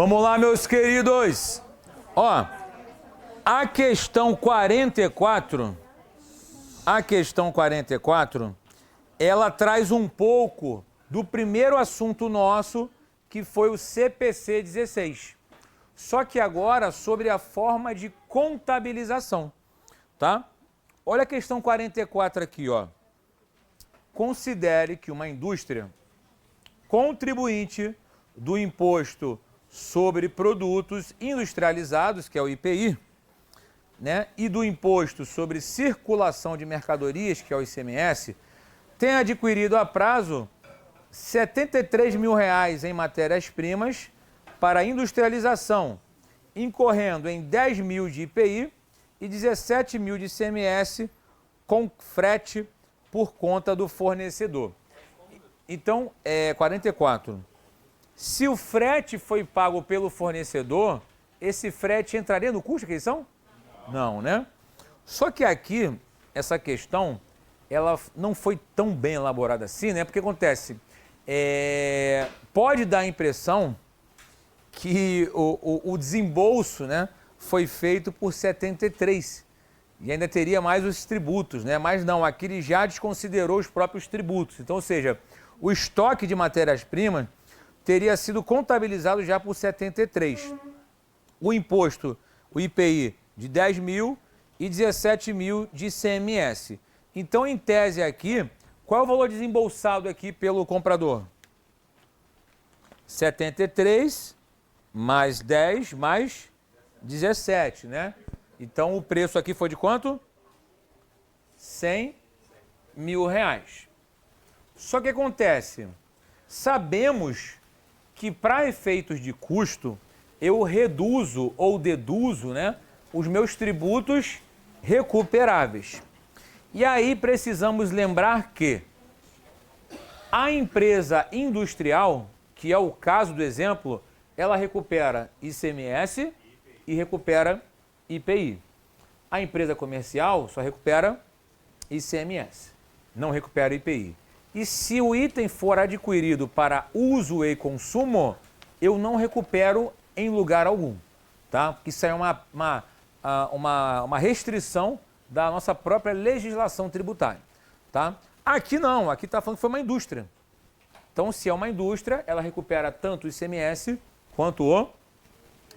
Vamos lá, meus queridos. Ó, a questão 44, ela traz um pouco do primeiro assunto nosso, que foi o CPC 16. Só que agora sobre a forma de contabilização, tá? Olha a questão 44 aqui, ó. Considere que uma indústria contribuinte do Imposto sobre Produtos Industrializados, que é o IPI, né, e do Imposto sobre Circulação de Mercadorias, que é o ICMS, tem adquirido a prazo R$ 73 mil em matérias-primas para industrialização, incorrendo em 10 mil de IPI e 17 mil de ICMS com frete por conta do fornecedor. Então, 44. Se o frete foi pago pelo fornecedor, esse frete entraria no custo que eles são? Não, né? Só que aqui, essa questão, ela não foi tão bem elaborada assim, né? Porque acontece, pode dar a impressão que o desembolso, né, foi feito por 73 e ainda teria mais os tributos, né? Mas não, aqui ele já desconsiderou os próprios tributos. Então, ou seja, o estoque de matérias-primas teria sido contabilizado já por 73. O imposto, o IPI, de 10 mil e 17 mil de ICMS. Então, em tese aqui, qual é o valor desembolsado aqui pelo comprador? 73 mais 10 mais 17, né? Então, o preço aqui foi de quanto? 100 mil reais. Só que acontece, sabemos que para efeitos de custo, eu reduzo ou deduzo, né, os meus tributos recuperáveis. E aí precisamos lembrar que a empresa industrial, que é o caso do exemplo, ela recupera ICMS e recupera IPI. A empresa comercial só recupera ICMS, não recupera IPI. E se o item for adquirido para uso e consumo, eu não recupero em lugar algum, tá? Porque isso é uma restrição da nossa própria legislação tributária, tá? Aqui não, aqui está falando que foi uma indústria. Então, se é uma indústria, ela recupera tanto o ICMS quanto o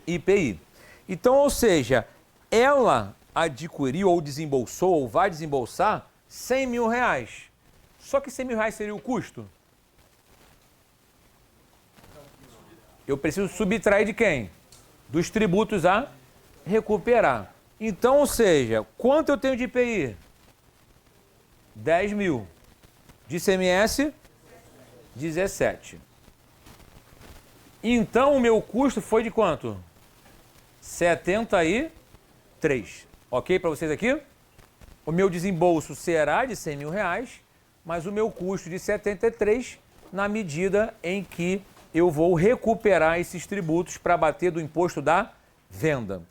IPI. Então, ou seja, ela adquiriu ou desembolsou ou vai desembolsar 100 mil reais. Só que 100 mil reais seria o custo? Eu preciso subtrair de quem? Dos tributos a recuperar. Então, ou seja, quanto eu tenho de IPI? 10 mil. De ICMS? 17. Então, o meu custo foi de quanto? 73. Ok para vocês aqui? O meu desembolso será de 100 mil reais, mas o meu custo de 73 na medida em que eu vou recuperar esses tributos para bater do imposto da venda.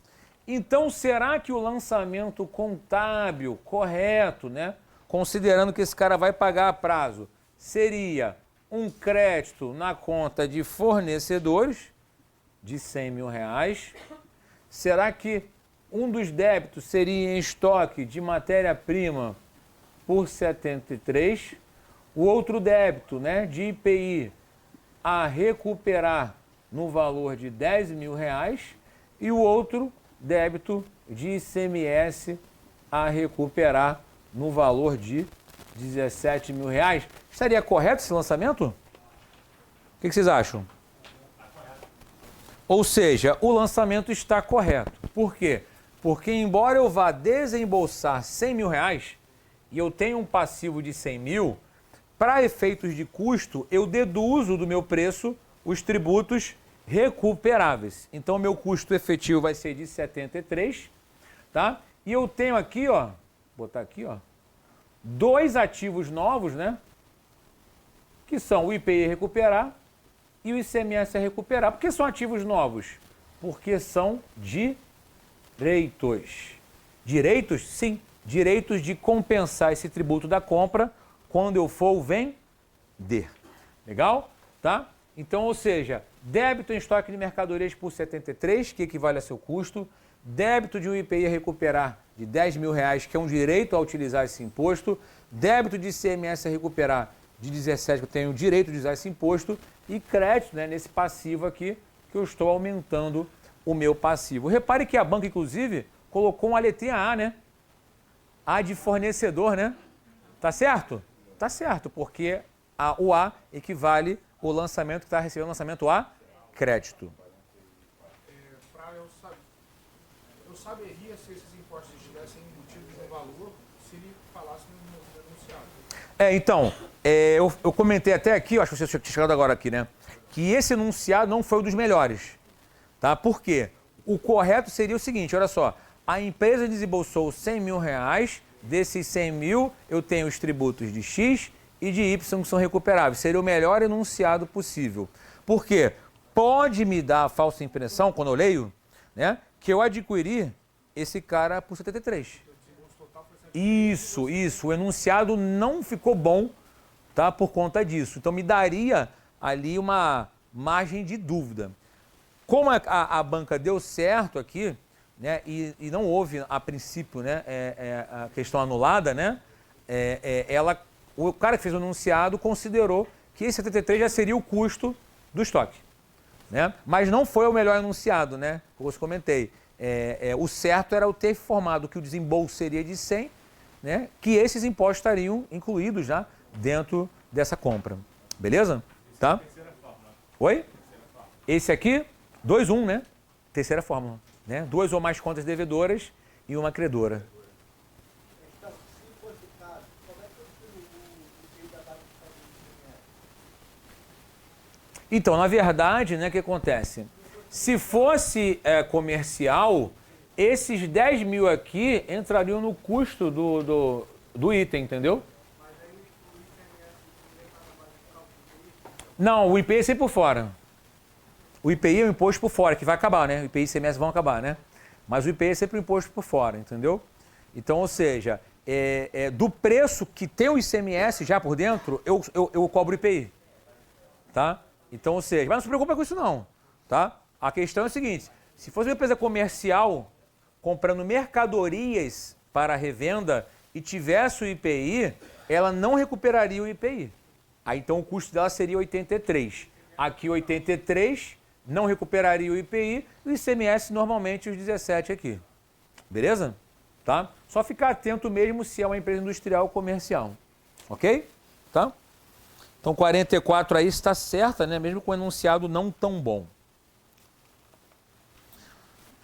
Então, será que o lançamento contábil correto, né, considerando que esse cara vai pagar a prazo, seria um crédito na conta de fornecedores de 100 mil reais? Será que um dos débitos seria em estoque de matéria-prima por 73, o outro débito, né, de IPI a recuperar no valor de 10 mil reais e o outro débito de ICMS a recuperar no valor de 17 mil reais. Estaria correto esse lançamento? O que vocês acham? Ou seja, o lançamento está correto. Por quê? Porque embora eu vá desembolsar 100 mil reais, e eu tenho um passivo de 100 mil, para efeitos de custo, eu deduzo do meu preço os tributos recuperáveis. Então, o meu custo efetivo vai ser de 73, tá? E eu tenho aqui, ó, vou botar aqui, ó, dois ativos novos, né? Que são o IPI recuperar e o ICMS a recuperar. Por que são ativos novos? Porque são direitos. Direitos? Sim. Direitos de compensar esse tributo da compra quando eu for vender. Legal? Tá? Então, ou seja, débito em estoque de mercadorias por 73, que equivale a seu custo, débito de um IPI a recuperar de R$10.000, que é um direito a utilizar esse imposto, débito de ICMS a recuperar de 17, que eu tenho o direito de usar esse imposto, e crédito, né, nesse passivo aqui, que eu estou aumentando o meu passivo. Repare que a banca, inclusive, colocou uma letrinha A, né? A de fornecedor, né? Tá certo? Tá certo, porque o A equivale ao lançamento que está recebendo o lançamento a crédito. Para eu saberia se esses impostos estivessem embutidos no valor, se ele falasse no enunciado. Então, eu comentei até aqui, eu acho que você tinha chegado agora aqui, né? Que esse enunciado não foi um dos melhores. Tá? Por quê? O correto seria o seguinte, olha só. A empresa desembolsou R$100.000, desses 100 mil eu tenho os tributos de X e de Y que são recuperáveis. Seria o melhor enunciado possível. Por quê? Pode me dar a falsa impressão, quando eu leio, né, que eu adquiri esse cara por 73. Isso. O enunciado não ficou bom, tá, por conta disso. Então me daria ali uma margem de dúvida. Como a banca deu certo aqui, né, e não houve, a princípio, né, a questão anulada, né, o cara que fez o enunciado considerou que esse 73 já seria o custo do estoque. Né? Mas não foi o melhor enunciado, né? Como eu comentei. O certo era eu ter informado que o desembolso seria de 100, né, que esses impostos estariam incluídos já dentro dessa compra. Beleza? Tá? Oi? Esse aqui, 2-1, né? Terceira fórmula. Né? 2 ou mais contas devedoras e uma credora. Então, se fosse o caso, como é que o IPI da base de ICMS? Então, na verdade, né, o que acontece? Se fosse comercial, esses 10 mil aqui entrariam no custo do item, entendeu? Mas aí o ICMS também está na base fiscal do IPI? Não, o IPI é sempre por fora. O IPI é o imposto por fora, que vai acabar, né? O IPI e ICMS vão acabar, né? Mas o IPI é sempre o imposto por fora, entendeu? Então, ou seja, do preço que tem o ICMS já por dentro, eu cobro o IPI. Tá? Então, ou seja, mas não se preocupa com isso não, tá? A questão é a seguinte, se fosse uma empresa comercial comprando mercadorias para revenda e tivesse o IPI, ela não recuperaria o IPI. Aí então o custo dela seria 83. Aqui 83, não recuperaria o IPI, e o ICMS normalmente os 17 aqui. Beleza? Tá? Só ficar atento mesmo se é uma empresa industrial ou comercial. Ok? Tá? Então 44 aí está certa, né? Mesmo com o enunciado não tão bom.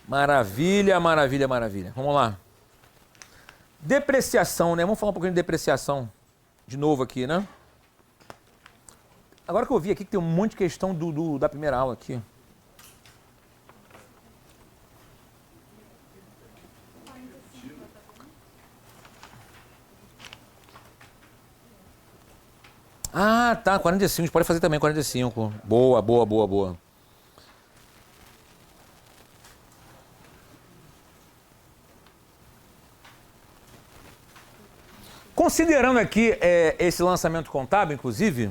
Maravilha, maravilha, maravilha. Vamos lá. Depreciação, né? Vamos falar um pouquinho de depreciação de novo aqui, né? Agora que eu vi aqui que tem um monte de questão da primeira aula aqui. Ah, tá, 45, a gente pode fazer também 45. Boa, boa, boa, boa. Considerando aqui esse lançamento contábil, inclusive,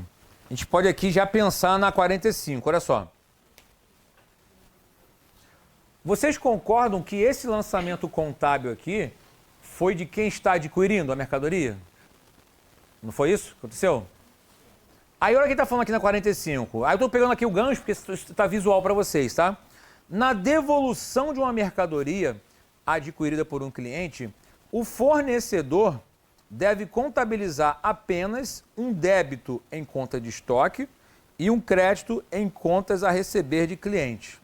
a gente pode aqui já pensar na 45, olha só. Vocês concordam que esse lançamento contábil aqui foi de quem está adquirindo a mercadoria? Não foi isso que aconteceu? Aí olha quem está falando aqui na 45. Aí eu estou pegando aqui o gancho porque isso está visual para vocês, tá? Na devolução de uma mercadoria adquirida por um cliente, o fornecedor deve contabilizar apenas um débito em conta de estoque e um crédito em contas a receber de cliente.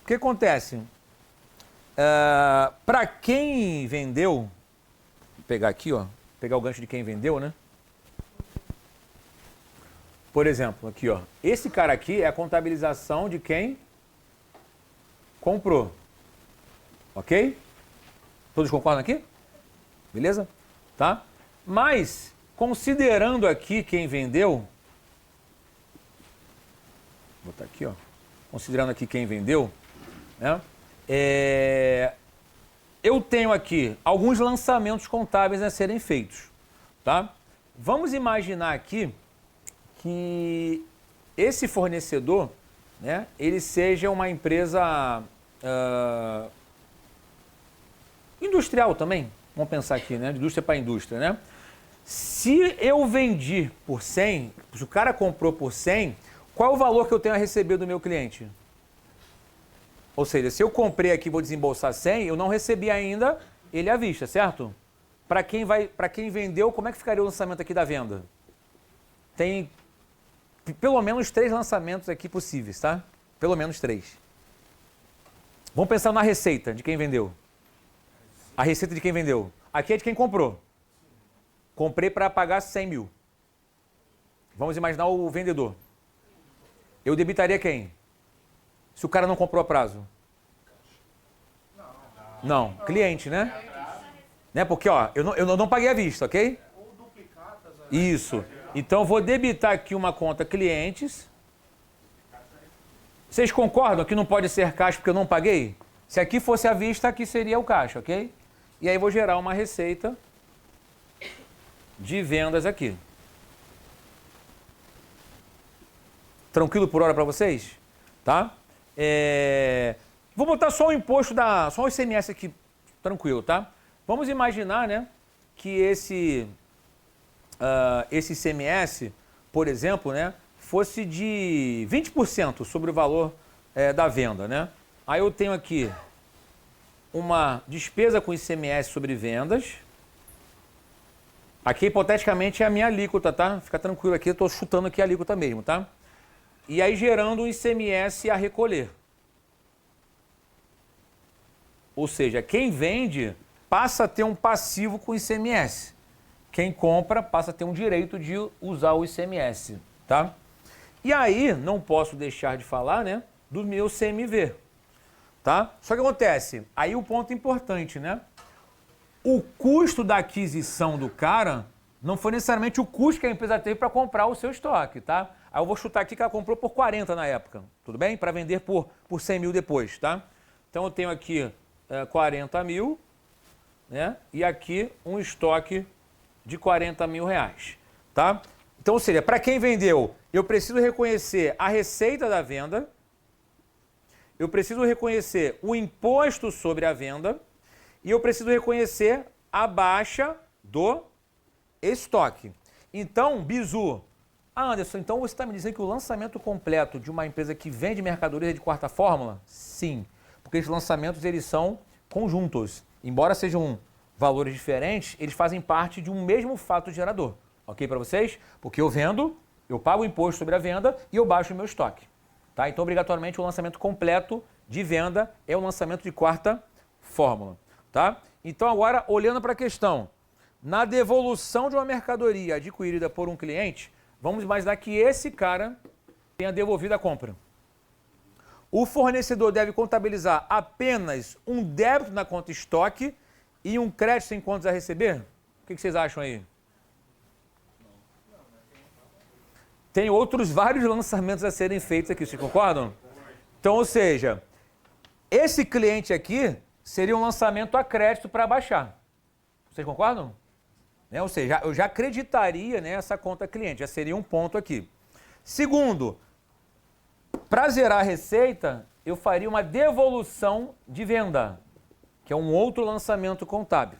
O que acontece? Para quem vendeu, vou pegar aqui, ó, pegar o gancho de quem vendeu, né? Por exemplo, aqui, ó, esse cara aqui é a contabilização de quem comprou. Ok? Todos concordam aqui? Beleza? Tá? Mas, considerando aqui quem vendeu, vou botar aqui, ó, considerando aqui quem vendeu, né? Eu tenho aqui alguns lançamentos contábeis a serem feitos, tá? Vamos imaginar aqui que esse fornecedor né, ele seja uma empresa industrial também. Vamos pensar aqui, né? De indústria para indústria, né? Se eu vendi por 100, se o cara comprou por 100, qual é o valor que eu tenho a receber do meu cliente? Ou seja, se eu comprei aqui e vou desembolsar 100, eu não recebi ainda ele à vista, certo? Para quem vendeu, como é que ficaria o lançamento aqui da venda? Tem pelo menos 3 lançamentos aqui possíveis, tá? Pelo menos 3. Vamos pensar na receita de quem vendeu. A receita de quem vendeu. Aqui é de quem comprou. Comprei para pagar 100 mil. Vamos imaginar o vendedor. Eu debitaria quem? Se o cara não comprou a prazo. Não, cliente, né? Né? Porque, ó, eu não paguei à vista, ok? Isso. Então, eu vou debitar aqui uma conta clientes. Vocês concordam que não pode ser caixa porque eu não paguei? Se aqui fosse à vista, aqui seria o caixa, ok? E aí, vou gerar uma receita de vendas aqui. Tranquilo por hora para vocês? Tá? Vou botar só o imposto só o ICMS aqui, tranquilo, tá? Vamos imaginar, né, que esse ICMS, por exemplo, né, fosse de 20% sobre o valor da venda, né? Aí eu tenho aqui uma despesa com ICMS sobre vendas. Aqui, hipoteticamente, é a minha alíquota, tá? Fica tranquilo aqui, eu estou chutando aqui a alíquota mesmo, tá? E aí gerando um ICMS a recolher. Ou seja, quem vende passa a ter um passivo com ICMS. Quem compra passa a ter um direito de usar o ICMS, tá? E aí, não posso deixar de falar, né, do meu CMV, tá? Só que acontece, aí o ponto importante, né? O custo da aquisição do cara não foi necessariamente o custo que a empresa teve para comprar o seu estoque, tá? Aí eu vou chutar aqui que ela comprou por 40 na época, tudo bem? Para vender por 100 mil depois, tá? Então eu tenho aqui 40 mil, né? E aqui um estoque de 40 mil reais, tá? Então, ou seja, para quem vendeu, eu preciso reconhecer a receita da venda, eu preciso reconhecer o imposto sobre a venda e eu preciso reconhecer a baixa do estoque. Então, Bizu, Anderson, então você está me dizendo que o lançamento completo de uma empresa que vende mercadoria de quarta fórmula? Sim, porque esses lançamentos eles são conjuntos. Embora sejam valores diferentes, eles fazem parte de um mesmo fato gerador. Ok para vocês? Porque eu vendo, eu pago o imposto sobre a venda e eu baixo o meu estoque. Tá? Então, obrigatoriamente, o lançamento completo de venda é o lançamento de quarta fórmula. Tá? Então, agora, olhando para a questão, na devolução de uma mercadoria adquirida por um cliente, vamos imaginar que esse cara tenha devolvido a compra. O fornecedor deve contabilizar apenas um débito na conta estoque e um crédito em contas a receber? O que vocês acham aí? Tem outros vários lançamentos a serem feitos aqui, vocês concordam? Então, ou seja, esse cliente aqui seria um lançamento a crédito para baixar. Vocês concordam? Ou seja, eu já acreditaria nessa conta cliente, já seria um ponto aqui. Segundo, para zerar a receita, eu faria uma devolução de venda, que é um outro lançamento contábil.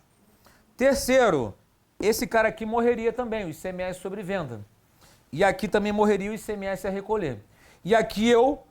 Terceiro, esse cara aqui morreria também, o ICMS sobre venda. E aqui também morreria o ICMS a recolher. E aqui eu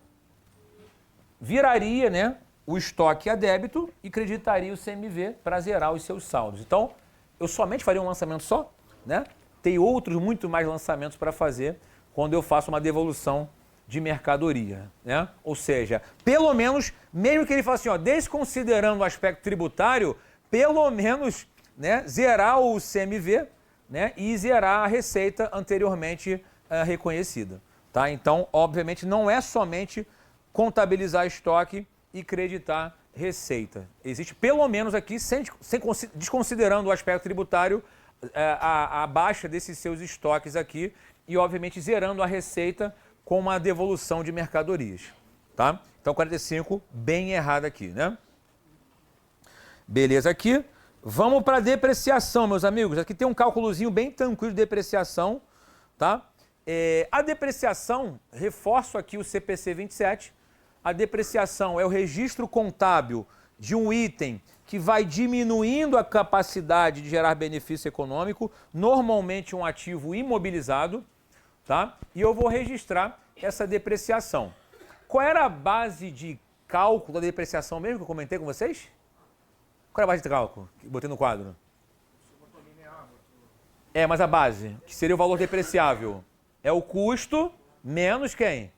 viraria, né, o estoque a débito e creditaria o CMV para zerar os seus saldos. Então, eu somente faria um lançamento só, né? Tem outros muito mais lançamentos para fazer quando eu faço uma devolução de mercadoria, né? Ou seja, pelo menos, mesmo que ele faça assim, ó, desconsiderando o aspecto tributário, pelo menos, né, zerar o CMV, né, e zerar a receita anteriormente reconhecida, tá? Então, obviamente, não é somente contabilizar estoque e creditar receita. Existe pelo menos aqui, desconsiderando o aspecto tributário, a baixa desses seus estoques aqui e, obviamente, zerando a receita com uma devolução de mercadorias, tá? Então, 45, bem errado aqui, né? Beleza aqui. Vamos para depreciação, meus amigos. Aqui tem um cálculozinho bem tranquilo de depreciação, tá? A depreciação, reforço aqui o CPC 27, a depreciação é o registro contábil de um item que vai diminuindo a capacidade de gerar benefício econômico, normalmente um ativo imobilizado, tá? E eu vou registrar essa depreciação. Qual era a base de cálculo da depreciação mesmo que eu comentei com vocês? Qual era a base de cálculo que botei no quadro? Mas a base, que seria o valor depreciável, é o custo menos quem?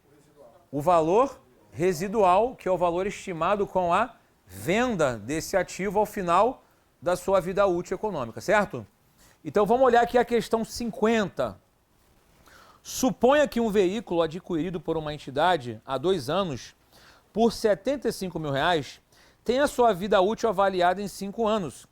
O valor residual, que é o valor estimado com a venda desse ativo ao final da sua vida útil econômica, certo? Então vamos olhar aqui a questão 50. Suponha que um veículo adquirido por uma entidade há 2 anos por R$ 75 mil tenha sua vida útil avaliada em 5 anos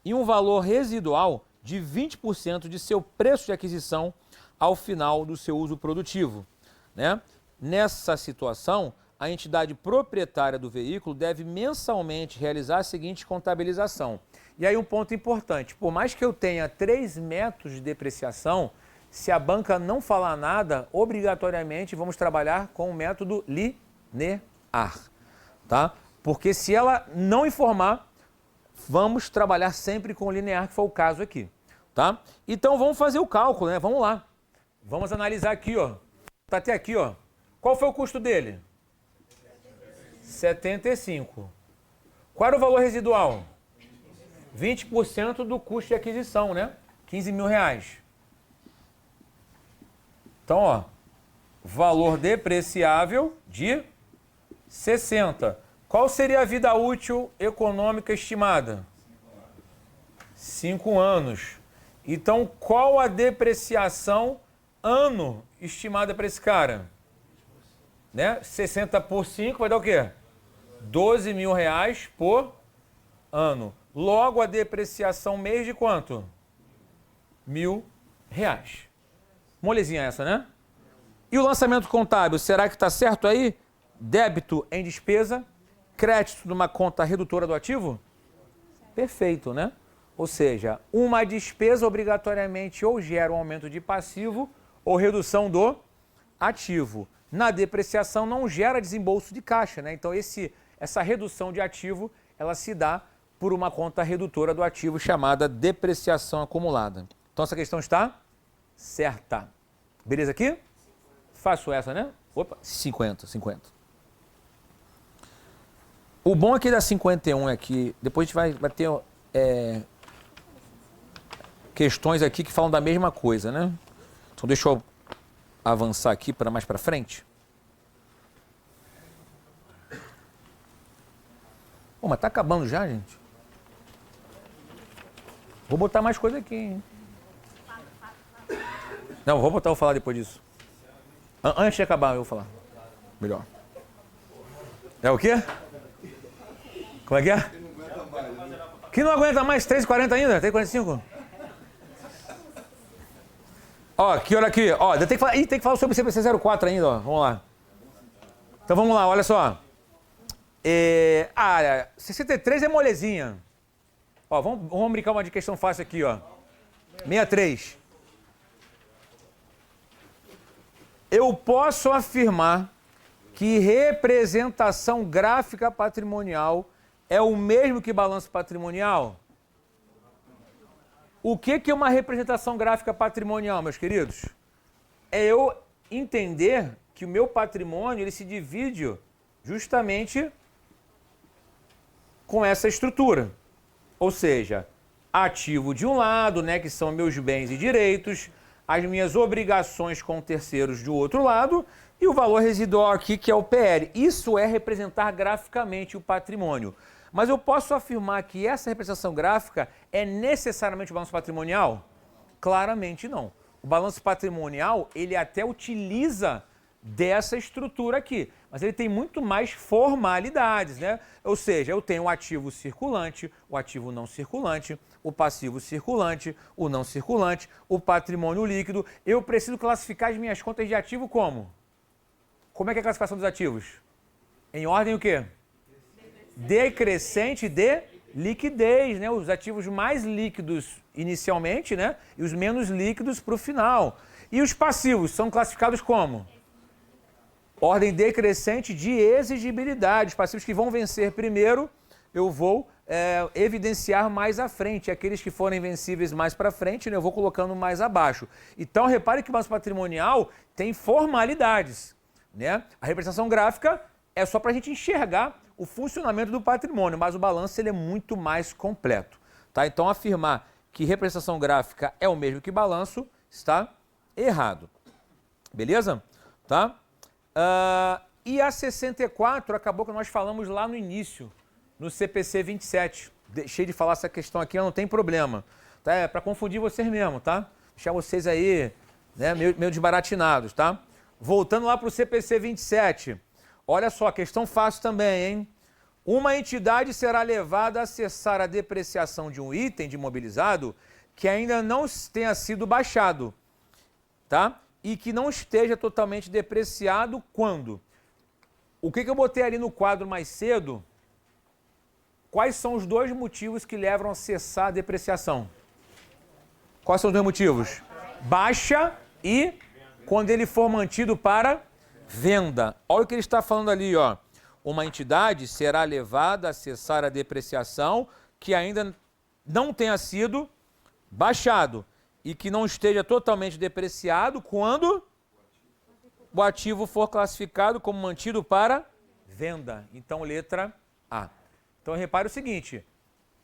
e um valor residual de 20% de seu preço de aquisição ao final do seu uso produtivo, né? Nessa situação, a entidade proprietária do veículo deve mensalmente realizar a seguinte contabilização. E aí um ponto importante, por mais que eu tenha 3 métodos de depreciação, se a banca não falar nada, obrigatoriamente vamos trabalhar com o método linear, tá? Porque se ela não informar, vamos trabalhar sempre com o linear, que foi o caso aqui, tá? Então vamos fazer o cálculo, né? Vamos lá. Vamos analisar aqui, ó. Tá até aqui, ó. Qual foi o custo dele? 75. Qual era o valor residual? 20% do custo de aquisição, né? 15 mil reais. Então, ó, valor depreciável de 60. Qual seria a vida útil econômica estimada? 5 anos. Então, qual a depreciação ano estimada para esse cara? Né? 60 por 5 vai dar o quê? 12 mil reais por ano. Logo, a depreciação mês de quanto? R$1.000. Molezinha essa, né? E o lançamento contábil, será que está certo aí? Débito em despesa, crédito numa conta redutora do ativo? Perfeito, né? Ou seja, uma despesa obrigatoriamente ou gera um aumento de passivo ou redução do ativo. Na depreciação não gera desembolso de caixa, né? Então essa redução de ativo, ela se dá por uma conta redutora do ativo chamada depreciação acumulada. Então essa questão está certa. Beleza aqui? Faço essa, né? Opa, 50. O bom aqui da 51 é que depois a gente vai ter questões aqui que falam da mesma coisa, né? Então deixa eu avançar aqui para mais para frente. Pô, mas tá acabando já, gente? Vou botar mais coisa aqui, hein? Não, vou falar depois disso. Antes de acabar, eu vou falar. Melhor. É o quê? Como é que é? Que não aguenta mais? 3h40 ainda? 3h45? Ó, que hora aqui? Ó, tem que falar sobre o CPC 04 ainda, ó. Vamos lá. Então vamos lá, olha só. 63 é molezinha. Ó, vamos brincar uma de questão fácil aqui, ó. 63. Eu posso afirmar que representação gráfica patrimonial é o mesmo que balanço patrimonial? O que é uma representação gráfica patrimonial, meus queridos? É eu entender que o meu patrimônio ele se divide justamente com essa estrutura. Ou seja, ativo de um lado, né, que são meus bens e direitos, as minhas obrigações com terceiros do outro lado e o valor residual aqui, que é o PL. Isso é representar graficamente o patrimônio. Mas eu posso afirmar que essa representação gráfica é necessariamente o balanço patrimonial? Claramente não. O balanço patrimonial, ele até utiliza dessa estrutura aqui, mas ele tem muito mais formalidades, né? Ou seja, eu tenho o ativo circulante, o ativo não circulante, o passivo circulante, o não circulante, o patrimônio líquido. Eu preciso classificar as minhas contas de ativo como? Como é que é a classificação dos ativos? Em ordem o quê? Decrescente de liquidez, né? Os ativos mais líquidos inicialmente, né? E os menos líquidos para o final. E os passivos são classificados como? Ordem decrescente de exigibilidade. Os passivos que vão vencer primeiro, eu vou evidenciar mais à frente. Aqueles que forem vencíveis mais para frente, né, eu vou colocando mais abaixo. Então, repare que o balanço patrimonial tem formalidades, né? A representação gráfica é só para a gente enxergar o funcionamento do patrimônio, mas o balanço ele é muito mais completo. Tá? Então, afirmar que representação gráfica é o mesmo que balanço está errado. Beleza? Tá? E a 64 acabou que nós falamos lá no início, no CPC 27. Deixei de falar essa questão aqui, não tem problema. Tá? É para confundir vocês mesmo, tá? Deixar vocês aí, né, meio desbaratinados, tá? Voltando lá para o CPC 27. Olha só, questão fácil também, hein? Uma entidade será levada a cessar a depreciação de um item de imobilizado que ainda não tenha sido baixado, tá? E que não esteja totalmente depreciado quando? O que eu botei ali no quadro mais cedo? Quais são os dois motivos que levam a cessar a depreciação? Quais são os dois motivos? Baixa e quando ele for mantido para venda. Olha o que ele está falando ali, ó. Uma entidade será levada a cessar a depreciação que ainda não tenha sido baixado e que não esteja totalmente depreciado quando o ativo for classificado como mantido para venda. Então, letra A. Então, repare o seguinte,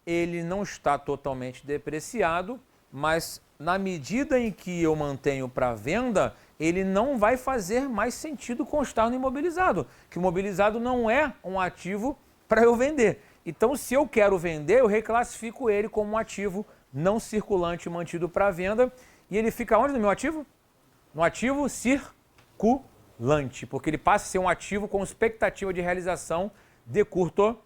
ele não está totalmente depreciado, mas na medida em que eu mantenho para venda, ele não vai fazer mais sentido constar no imobilizado, que o imobilizado não é um ativo para eu vender. Então, se eu quero vender, eu reclassifico ele como um ativo não circulante mantido para venda, e ele fica onde no meu ativo? No ativo circulante, porque ele passa a ser um ativo com expectativa de realização de curto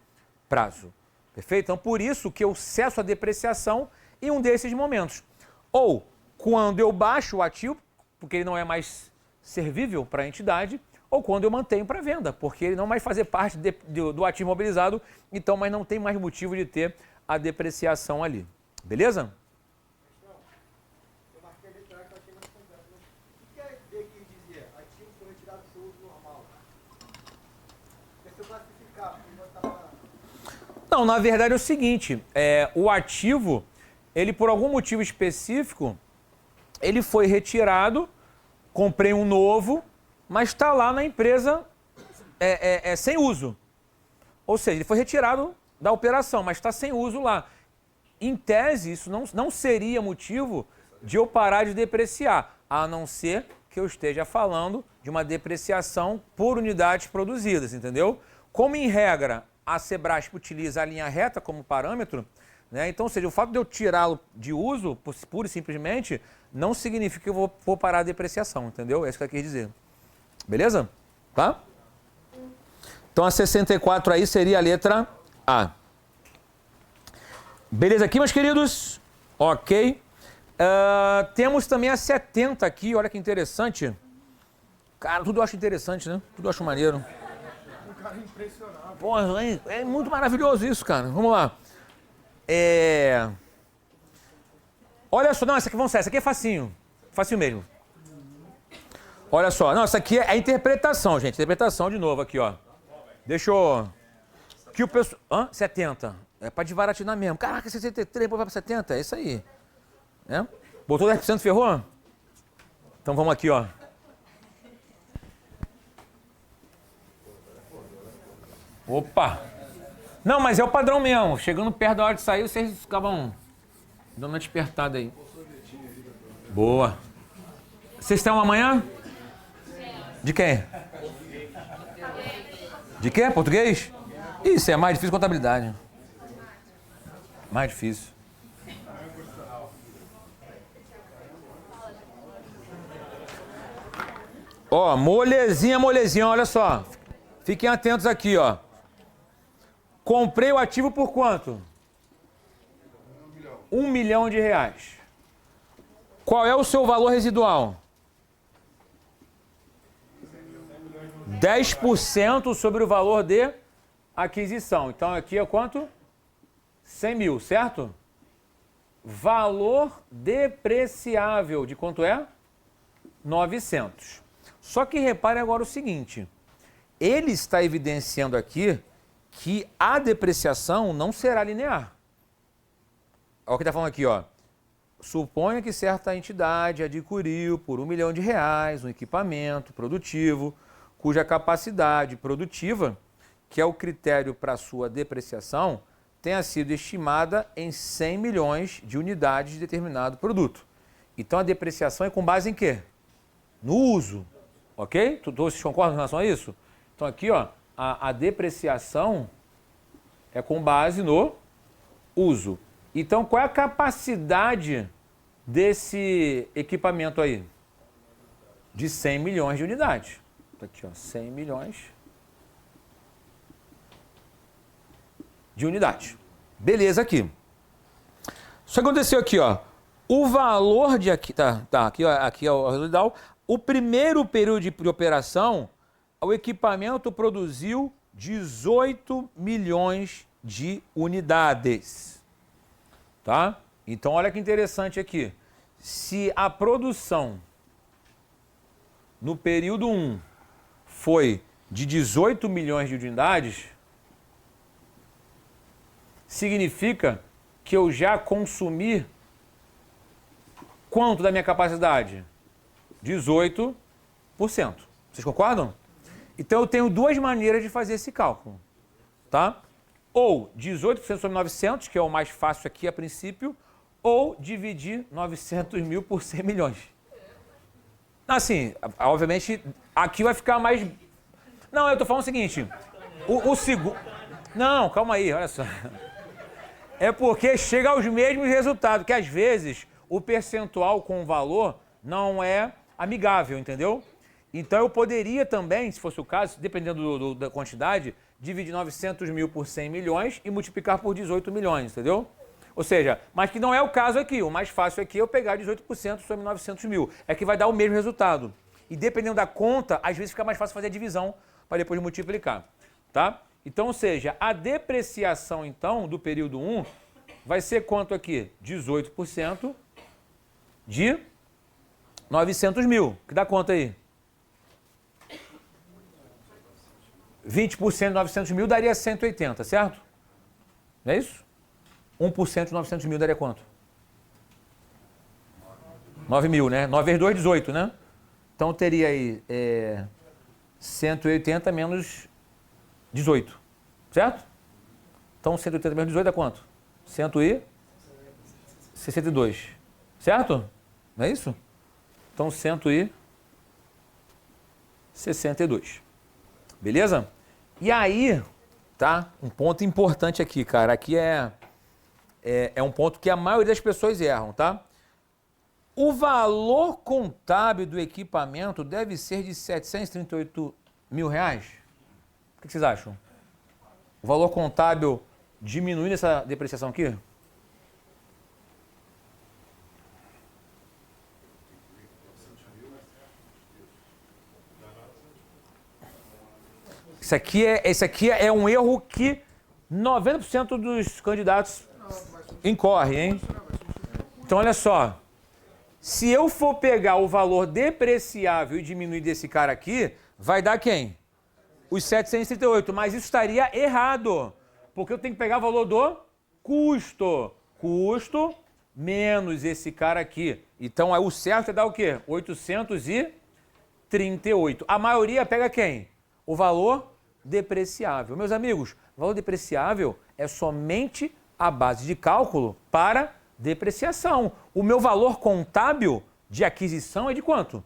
prazo. Perfeito? Então, por isso que eu cesso a depreciação em um desses momentos. Ou quando eu baixo o ativo, porque ele não é mais servível para a entidade, ou quando eu mantenho para venda, porque ele não vai fazer parte do ativo imobilizado, então, mas não tem mais motivo de ter a depreciação ali. Beleza? Eu marquei a letra que eu achei mais completa. O que quer dizer que dizia ativo foi retirado do seu uso normal? Porque se eu classificar, eu vou estar... Não, na verdade é o seguinte, o ativo, ele por algum motivo específico, ele foi retirado, comprei um novo, mas está lá na empresa sem uso. Ou seja, ele foi retirado da operação, mas está sem uso lá. Em tese, isso não seria motivo de eu parar de depreciar, a não ser que eu esteja falando de uma depreciação por unidades produzidas, entendeu? Como em regra, a Sebrasp utiliza a linha reta como parâmetro, né? Então, ou seja, o fato de eu tirá-lo de uso, pura e simplesmente, não significa que eu vou parar a depreciação, entendeu? É isso que eu quis dizer. Beleza? Tá? Então, a 64 aí seria a letra A. Beleza aqui, meus queridos? Ok. Temos também a 70 aqui, olha que interessante. Cara, tudo eu acho interessante, né? Tudo eu acho maneiro. Um cara impressionável. Pô, é muito maravilhoso isso, cara. Vamos lá. Olha só, não, essa aqui vamos ser, essa aqui é facinho. Facinho mesmo. Olha só, não, essa aqui é a interpretação, gente. Interpretação de novo aqui, ó. Deixa eu... Que o pessoal... 70. É pra desbaratinar mesmo. Caraca, 63, vai pra 70, é isso aí. É? Botou 10%, ferrou? Então vamos aqui, ó. Opa! Não, mas é o padrão mesmo. Chegando perto da hora de sair, vocês ficavam dando uma despertada aí. Boa. Vocês estão amanhã? De quem? De quê? Português? Isso, é mais difícil que contabilidade. Mais difícil. Ó, molezinha, olha só. Fiquem atentos aqui, ó. Comprei o ativo por quanto? R$1 milhão. Qual é o seu valor residual? 10% sobre o valor de aquisição. Então aqui é quanto? 100 mil, certo? Valor depreciável de quanto é? 900. Só que repare agora o seguinte, ele está evidenciando aqui que a depreciação não será linear. Olha o que está falando aqui, ó. Suponha que certa entidade adquiriu por R$1 milhão um equipamento produtivo, cuja capacidade produtiva, que é o critério para sua depreciação, tenha sido estimada em 100 milhões de unidades de determinado produto. Então a depreciação é com base em quê? No uso, ok? Todos concordam em relação a isso? Então aqui, ó, a depreciação é com base no uso. Então qual é a capacidade desse equipamento aí? De 100 milhões de unidades. Tá aqui, ó, 100 milhões de unidades. Beleza aqui. Isso aconteceu aqui, ó. O valor de aqui, aqui, ó, aqui é o resultado. O primeiro período de operação, o equipamento produziu 18 milhões de unidades. Tá? Então, olha que interessante aqui. Se a produção no período 1 foi de 18 milhões de unidades, significa que eu já consumi quanto da minha capacidade? 18%. Vocês concordam? Então eu tenho duas maneiras de fazer esse cálculo, tá? Ou 18% sobre 900, que é o mais fácil aqui a princípio, ou dividir 900 mil por 100 milhões. Assim, obviamente, aqui vai ficar mais... Não, eu tô falando o seguinte, o segundo... Não, calma aí, olha só. É porque chega aos mesmos resultados, que às vezes o percentual com o valor não é amigável, entendeu? Então eu poderia também, se fosse o caso, dependendo da quantidade, dividir 900 mil por 100 milhões e multiplicar por 18 milhões, entendeu? Ou seja, mas que não é o caso aqui. O mais fácil aqui é eu pegar 18% sobre 900 mil. É que vai dar o mesmo resultado. E dependendo da conta, às vezes fica mais fácil fazer a divisão para depois multiplicar, tá? Então, ou seja, a depreciação, então, do período 1 vai ser quanto aqui? 18% de 900 mil. Que dá quanto aí? 20% de 900 mil daria 180, certo? Não é isso? 1% de 900 mil daria quanto? 9 mil, né? 9 vezes 2, 18, né? Então teria aí 180 menos 18, certo? Então 180 menos 18 dá quanto? 162, certo? Não é isso? Então 162. Beleza? E aí, tá? Um ponto importante aqui, cara. Aqui é um ponto que a maioria das pessoas erram, tá? O valor contábil do equipamento deve ser de 738 mil reais? O que vocês acham? O valor contábil diminuindo essa depreciação aqui? Esse aqui é um erro que 90% dos candidatos incorrem, hein? Então, olha só. Se eu for pegar o valor depreciável e diminuir desse cara aqui, vai dar quem? Os 738, mas isso estaria errado. Porque eu tenho que pegar o valor do custo. Custo menos esse cara aqui. Então, o certo é dar o quê? 838. A maioria pega quem? O valor depreciável. Meus amigos, o valor depreciável é somente a base de cálculo para depreciação. O meu valor contábil de aquisição é de quanto?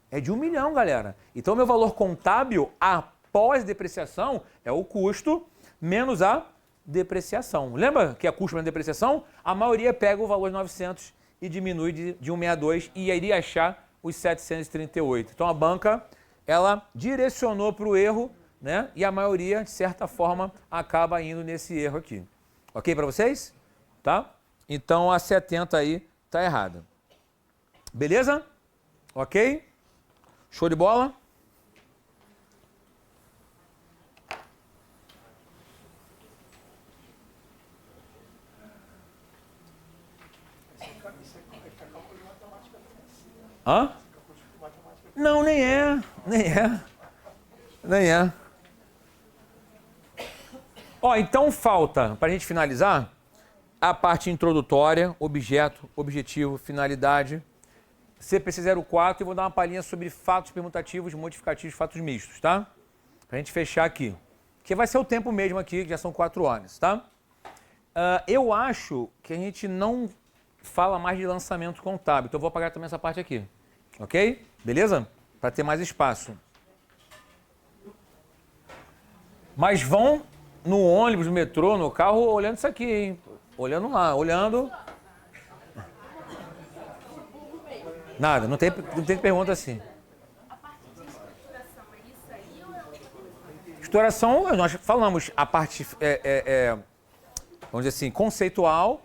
É de 1 milhão, galera. Então, o meu valor contábil após depreciação é o custo menos a depreciação. Lembra que é custo menos depreciação? A maioria pega o valor de 900 e diminui de 162 e iria achar os 738. Então, a banca, ela direcionou para o erro, né? E a maioria, de certa forma, acaba indo nesse erro aqui. Ok para vocês? Tá? Então, a 70 aí tá errada. Beleza? Ok? Show de bola? Hã? Não, nem é. Nem é. Ó, então falta, para a gente finalizar, a parte introdutória, objeto, objetivo, finalidade, CPC 04, e vou dar uma palhinha sobre fatos permutativos, modificativos, fatos mistos, tá? Pra gente fechar aqui. Que vai ser o tempo mesmo aqui, que já são 4 horas, tá? Eu acho que a gente não fala mais de lançamento contábil, então eu vou apagar também essa parte aqui, ok? Beleza? Para ter mais espaço. Mas vão no ônibus, no metrô, no carro, olhando isso aqui, hein? Olhando lá, olhando. Nada, não tem pergunta assim. A parte de estruturação é isso aí ou é outra coisa? Estruturação, nós falamos a parte, vamos dizer assim, conceitual,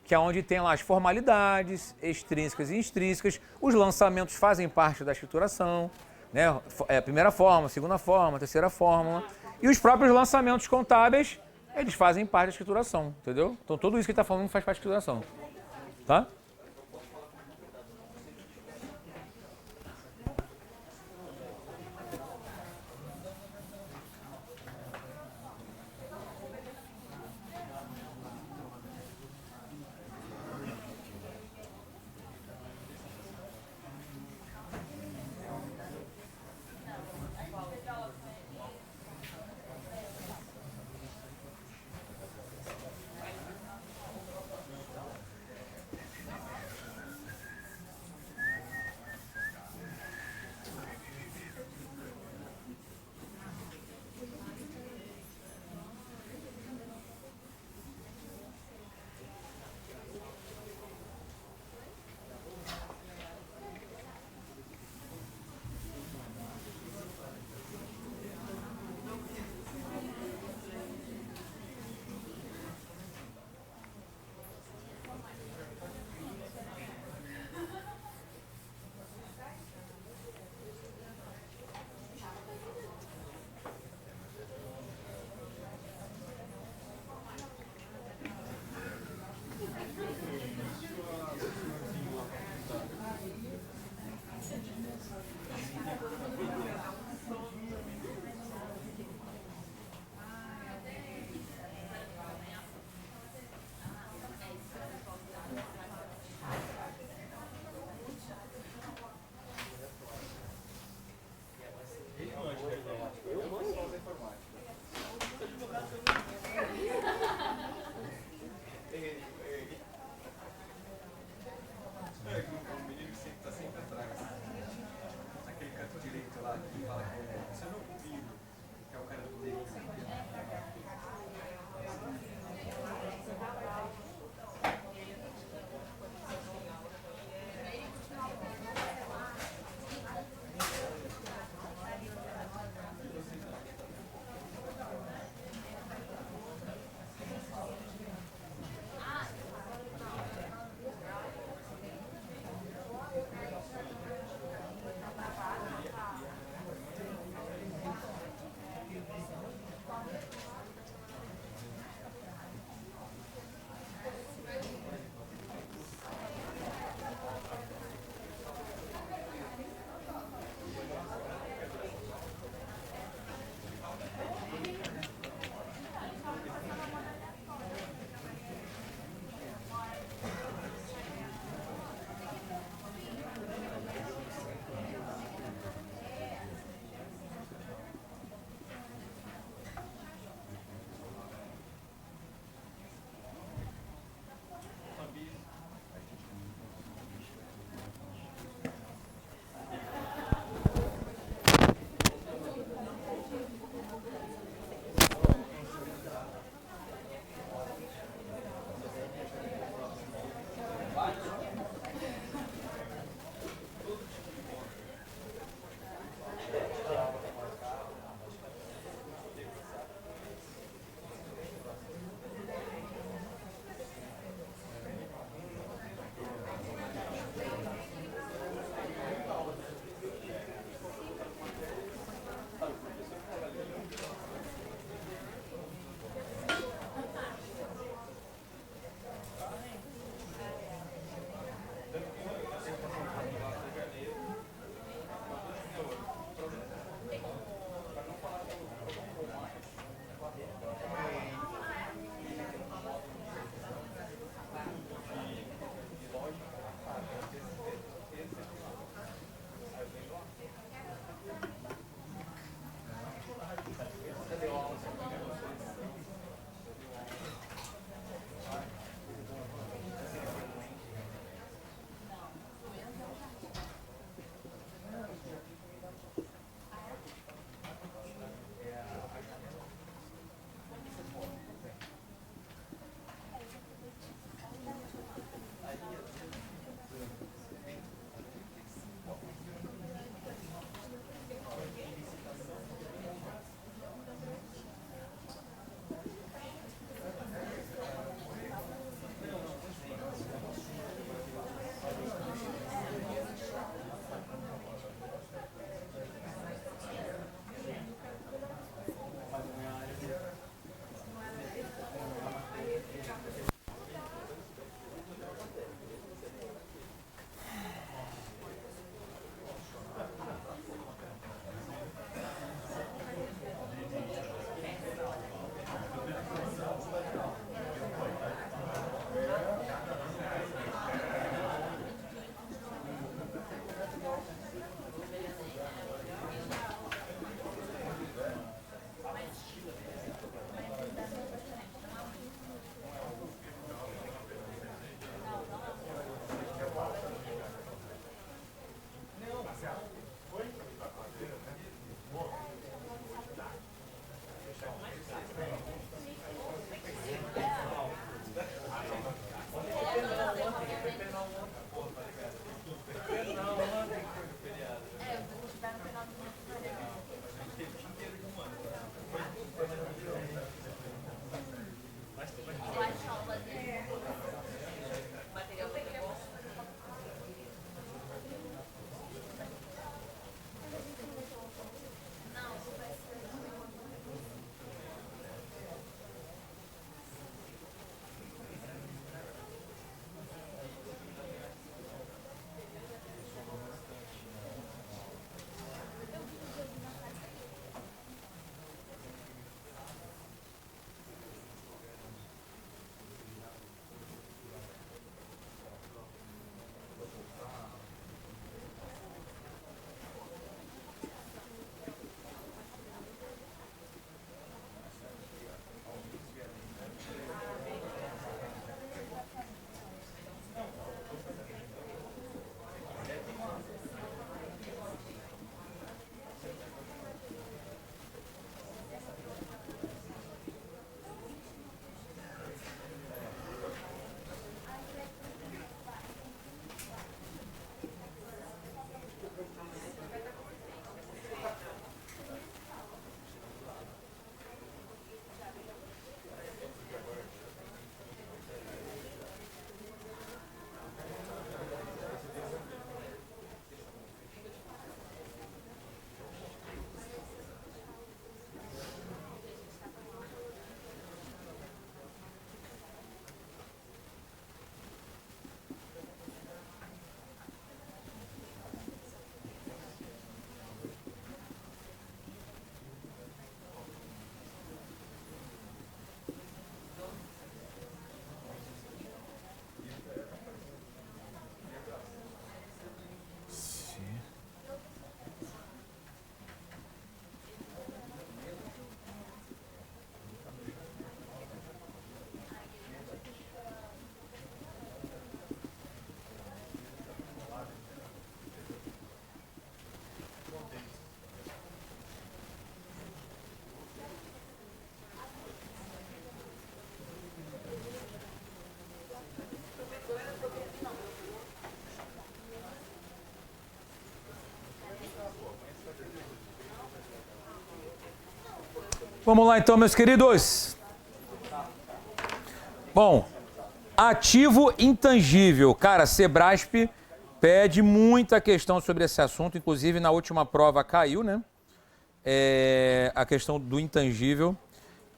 que é onde tem lá as formalidades extrínsecas e extrínsecas. Os lançamentos fazem parte da estruturação, né? Primeira fórmula, segunda fórmula, terceira fórmula. E os próprios lançamentos contábeis, eles fazem parte da escrituração, entendeu? Então tudo isso que ele está falando faz parte da escrituração, tá? Vamos lá então, meus queridos. Bom, ativo intangível. Cara, Sebrasp pede muita questão sobre esse assunto, inclusive na última prova caiu, né? A questão do intangível.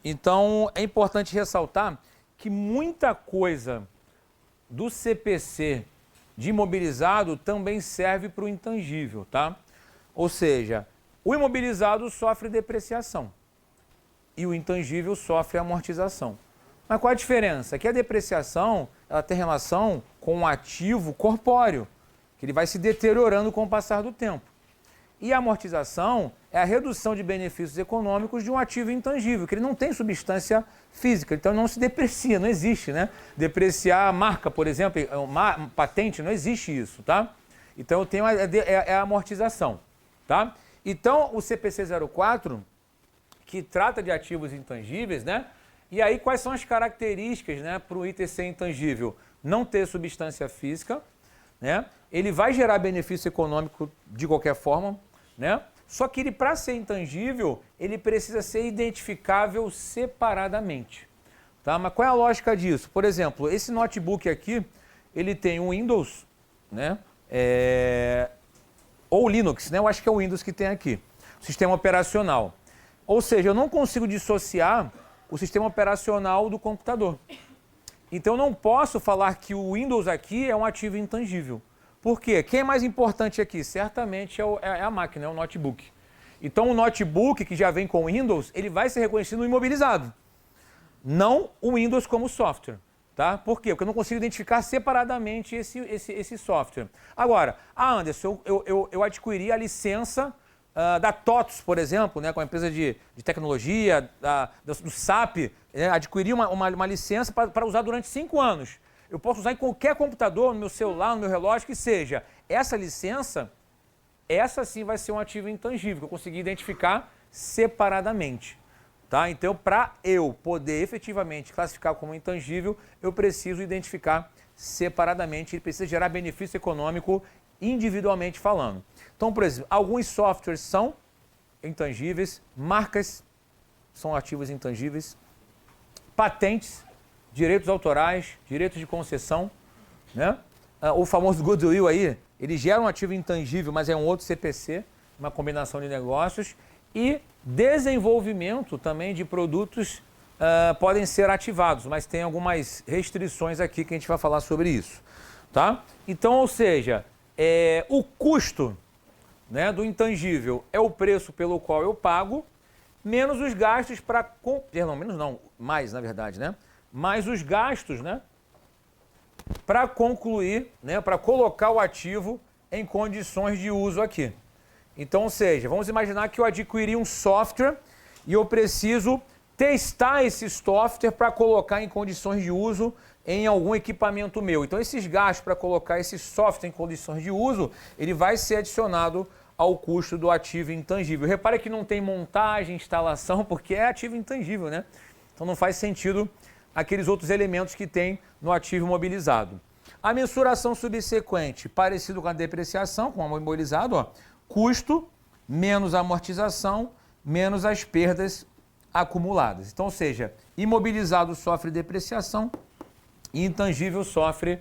Então, é importante ressaltar que muita coisa do CPC de imobilizado também serve para o intangível, tá? Ou seja, o imobilizado sofre depreciação e o intangível sofre amortização. Mas qual a diferença? Que a depreciação ela tem relação com o ativo corpóreo, que ele vai se deteriorando com o passar do tempo. E a amortização é a redução de benefícios econômicos de um ativo intangível, que ele não tem substância física, então não se deprecia, não existe, né? Depreciar a marca, por exemplo, uma patente, não existe isso, tá? Então eu tenho a amortização, tá? Então o CPC 04, que trata de ativos intangíveis, né? E aí quais são as características, né, para o item ser intangível? Não ter substância física, né? Ele vai gerar benefício econômico de qualquer forma, né? Só que ele, para ser intangível, ele precisa ser identificável separadamente, tá? Mas qual é a lógica disso? Por exemplo, esse notebook aqui, ele tem um Windows, né? Ou Linux, né? Eu acho que é o Windows que tem aqui, sistema operacional. Ou seja, eu não consigo dissociar o sistema operacional do computador. Então, eu não posso falar que o Windows aqui é um ativo intangível. Por quê? Quem é mais importante aqui? Certamente é a máquina, é o notebook. Então, o notebook que já vem com o Windows, ele vai ser reconhecido no imobilizado. Não o Windows como software. Tá? Por quê? Porque eu não consigo identificar separadamente esse software. Agora, Anderson, eu adquiri a licença da TOTOS, por exemplo, né, com a empresa de tecnologia, do SAP, adquiri uma licença para usar durante 5 anos. Eu posso usar em qualquer computador, no meu celular, no meu relógio, que seja. Essa licença, essa sim vai ser um ativo intangível, que eu consegui identificar separadamente. Tá? Então, para eu poder efetivamente classificar como intangível, eu preciso identificar separadamente, ele precisa gerar benefício econômico individualmente falando. Então, por exemplo, alguns softwares são intangíveis, marcas são ativos intangíveis, patentes, direitos autorais, direitos de concessão, né? O famoso goodwill aí, ele gera um ativo intangível, mas é um outro CPC, uma combinação de negócios, e desenvolvimento também de produtos podem ser ativados, mas tem algumas restrições aqui que a gente vai falar sobre isso, tá? Então, ou seja, o custo, né, do intangível é o preço pelo qual eu pago, menos os gastos para... Não, menos não, mais na verdade, né? Mais os gastos, né, para concluir, né, para colocar o ativo em condições de uso aqui. Então, ou seja, vamos imaginar que eu adquiri um software e eu preciso testar esse software para colocar em condições de uso em algum equipamento meu. Então, esses gastos para colocar esse software em condições de uso, ele vai ser adicionado ao custo do ativo intangível. Repare que não tem montagem, instalação, porque é ativo intangível, né? Então, não faz sentido aqueles outros elementos que tem no ativo imobilizado. A mensuração subsequente, parecido com a depreciação, com o imobilizado, ó, custo menos a amortização, menos as perdas acumuladas. Então, ou seja, imobilizado sofre depreciação e intangível sofre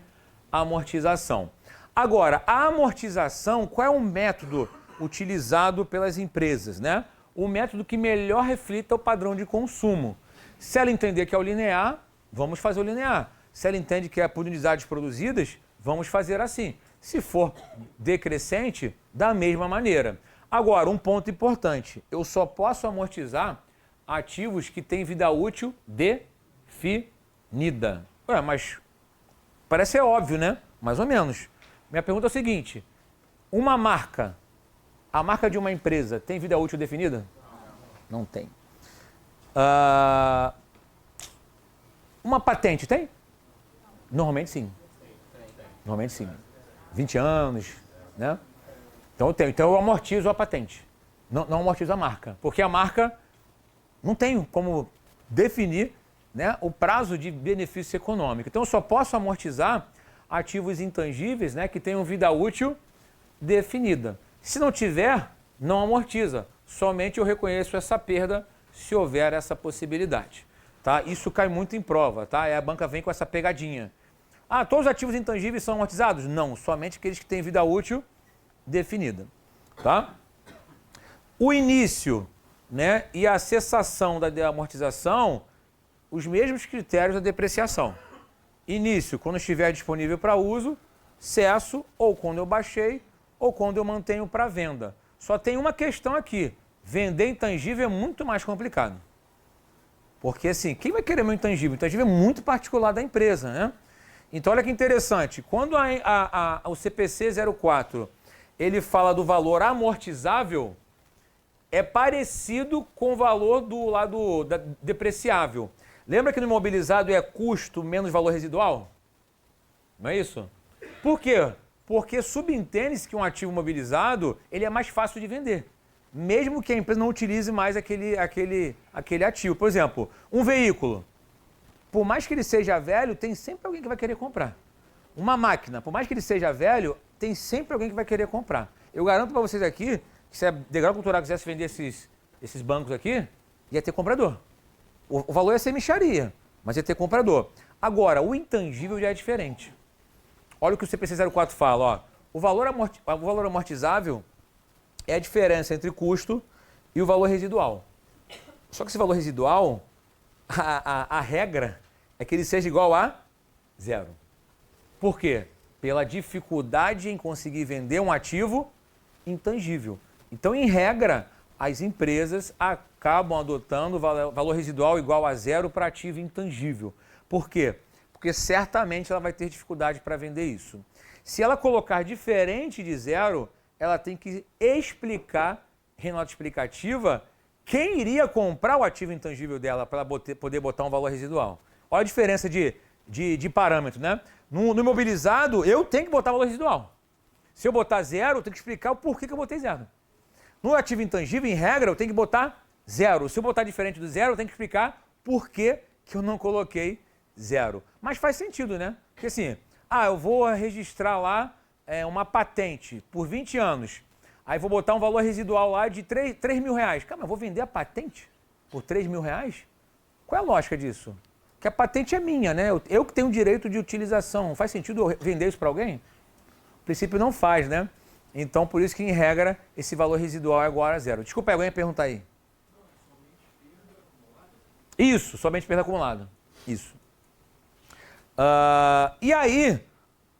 amortização. Agora, a amortização, qual é o método utilizado pelas empresas, né? O método que melhor reflita o padrão de consumo. Se ela entender que é o linear, vamos fazer o linear. Se ela entende que é por unidades produzidas, vamos fazer assim. Se for decrescente, da mesma maneira. Agora, um ponto importante, eu só posso amortizar ativos que têm vida útil definida. Ué, mas parece ser óbvio, né? Mais ou menos. Minha pergunta é o seguinte, a marca de uma empresa tem vida útil definida? Não tem. Uma patente tem? Normalmente sim. Normalmente sim. 20 anos, né? Então eu amortizo a patente, não amortizo a marca, porque a marca não tem como definir, né, o prazo de benefício econômico. Então eu só posso amortizar ativos intangíveis, né, que tenham vida útil definida. Se não tiver, não amortiza. Somente eu reconheço essa perda se houver essa possibilidade. Tá? Isso cai muito em prova, tá? E a banca vem com essa pegadinha. Ah, todos os ativos intangíveis são amortizados? Não, somente aqueles que têm vida útil definida. Tá? O início, né, e a cessação da amortização, os mesmos critérios da depreciação. Início, quando estiver disponível para uso, cesso, ou quando eu baixei, ou quando eu mantenho para venda. Só tem uma questão aqui, vender intangível é muito mais complicado. Porque assim, quem vai querer meu intangível? O intangível é muito particular da empresa, né? Então olha que interessante, quando o CPC 04, ele fala do valor amortizável, é parecido com o valor do lado depreciável. Lembra que no imobilizado é custo menos valor residual? Não é isso? Por quê? Porque subentende-se que um ativo imobilizado ele é mais fácil de vender. Mesmo que a empresa não utilize mais aquele ativo. Por exemplo, um veículo. Por mais que ele seja velho, tem sempre alguém que vai querer comprar. Uma máquina, por mais que ele seja velho, tem sempre alguém que vai querer comprar. Eu garanto para vocês aqui que se a Degrau Cultural quisesse vender esses bancos aqui, ia ter comprador. O valor ia ser mixaria, mas ia ter comprador. Agora, o intangível já é diferente. Olha o que o CPC 04 fala. Ó. O valor amortizável é a diferença entre custo e o valor residual. Só que esse valor residual, a regra é que ele seja igual a zero. Por quê? Pela dificuldade em conseguir vender um ativo intangível. Então, em regra, as empresas acabam adotando o valor residual igual a zero para ativo intangível. Por quê? Porque certamente ela vai ter dificuldade para vender isso. Se ela colocar diferente de zero, ela tem que explicar, em nota explicativa, quem iria comprar o ativo intangível dela para poder botar um valor residual. Olha a diferença de parâmetro, né? No imobilizado, eu tenho que botar valor residual. Se eu botar zero, eu tenho que explicar o porquê que eu botei zero. No ativo intangível, em regra, eu tenho que botar zero. Se eu botar diferente do zero, eu tenho que explicar por que eu não coloquei zero. Mas faz sentido, né? Porque assim, eu vou registrar lá uma patente por 20 anos. Aí vou botar um valor residual lá de 3 mil reais. Cara, eu vou vender a patente por 3 mil reais? Qual é a lógica disso? Que a patente é minha, né? Eu que tenho o direito de utilização. Faz sentido eu vender isso para alguém? No princípio não faz, né? Então, por isso que, em regra, esse valor residual é igual a zero. Desculpa, alguém ia perguntar aí. Isso, somente perda acumulada. Isso. E aí,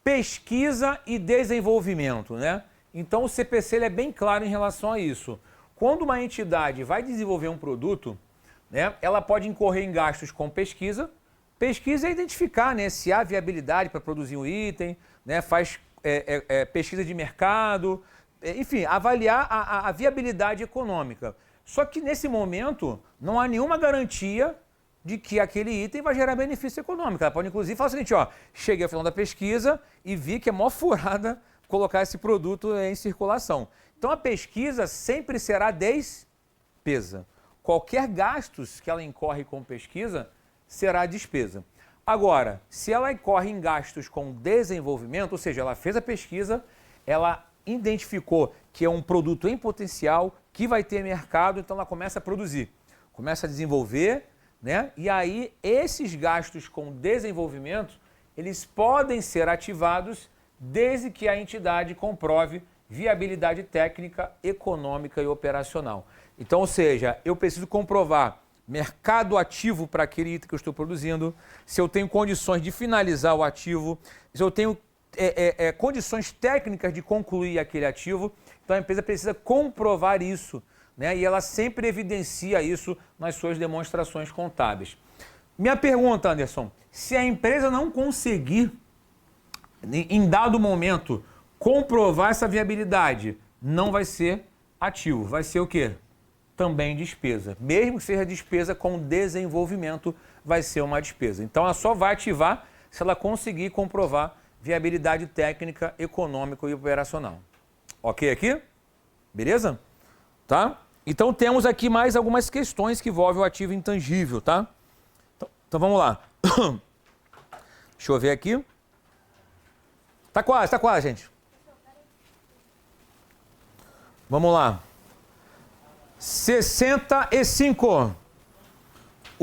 pesquisa e desenvolvimento, né? Então, o CPC ele é bem claro em relação a isso. Quando uma entidade vai desenvolver um produto, né, ela pode incorrer em gastos com pesquisa. Pesquisa é identificar, né, se há viabilidade para produzir um item, né, faz pesquisa de mercado, enfim, avaliar a viabilidade econômica. Só que nesse momento não há nenhuma garantia de que aquele item vai gerar benefício econômico. Ela pode inclusive falar o seguinte, cheguei ao final da pesquisa e vi que é mó furada colocar esse produto em circulação. Então a pesquisa sempre será despesa. Qualquer gastos que ela incorre com pesquisa será despesa. Agora, se ela incorre em gastos com desenvolvimento, ou seja, ela fez a pesquisa, ela identificou que é um produto em potencial, que vai ter mercado, então ela começa a produzir, começa a desenvolver, né? E aí esses gastos com desenvolvimento, eles podem ser ativados desde que a entidade comprove viabilidade técnica, econômica e operacional. Então, ou seja, eu preciso comprovar mercado ativo para aquele item que eu estou produzindo, se eu tenho condições de finalizar o ativo, se eu tenho condições técnicas de concluir aquele ativo. Então a empresa precisa comprovar isso, né? E ela sempre evidencia isso nas suas demonstrações contábeis. Minha pergunta, Anderson, se a empresa não conseguir, em dado momento, comprovar essa viabilidade, não vai ser ativo, vai ser o quê? Também despesa. Mesmo que seja despesa com desenvolvimento, vai ser uma despesa. Então, ela só vai ativar se ela conseguir comprovar viabilidade técnica, econômica e operacional. Ok aqui? Beleza? Tá? Então, temos aqui mais algumas questões que envolvem o ativo intangível, tá? Então vamos lá. Deixa eu ver aqui. Tá quase, gente. Vamos lá. 65.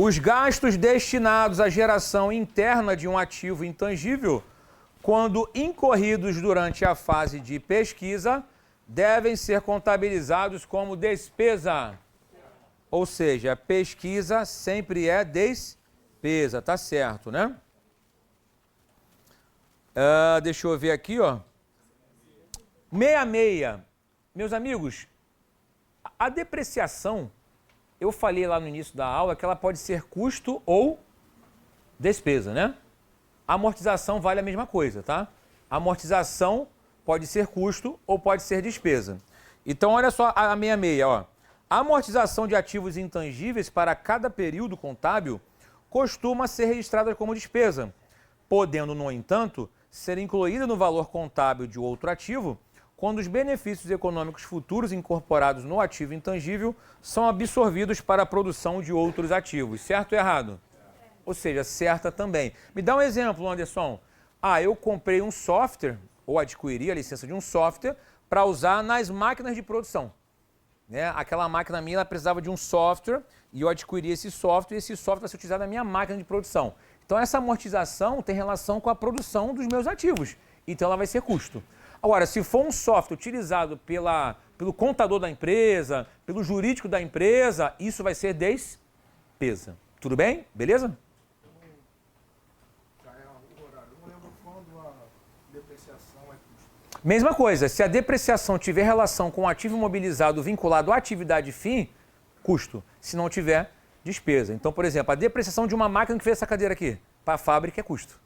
Os gastos destinados à geração interna de um ativo intangível, quando incorridos durante a fase de pesquisa, devem ser contabilizados como despesa. Ou seja, pesquisa sempre é despesa, tá certo, né? Deixa eu ver aqui, ó. 66. Meus amigos, a depreciação, eu falei lá no início da aula que ela pode ser custo ou despesa, né? A amortização vale a mesma coisa, tá? A amortização pode ser custo ou pode ser despesa. Então, olha só a 66, ó. A amortização de ativos intangíveis para cada período contábil costuma ser registrada como despesa, podendo, no entanto, ser incluída no valor contábil de outro ativo quando os benefícios econômicos futuros incorporados no ativo intangível são absorvidos para a produção de outros ativos. Certo ou errado? Ou seja, certa também. Me dá um exemplo, Anderson. Eu comprei um software, ou adquiri a licença de um software, para usar nas máquinas de produção. Né? Aquela máquina minha ela precisava de um software, e eu adquiri esse software, e esse software vai ser utilizado na minha máquina de produção. Então, essa amortização tem relação com a produção dos meus ativos. Então, ela vai ser custo. Agora, se for um software utilizado pelo contador da empresa, pelo jurídico da empresa, isso vai ser despesa. Tudo bem? Beleza? Já é o horário. Eu não lembro quando a depreciação é custo. Mesma coisa, se a depreciação tiver relação com o ativo imobilizado vinculado à atividade fim, custo. Se não tiver, despesa. Então, por exemplo, a depreciação de uma máquina que fez essa cadeira aqui, para a fábrica é custo.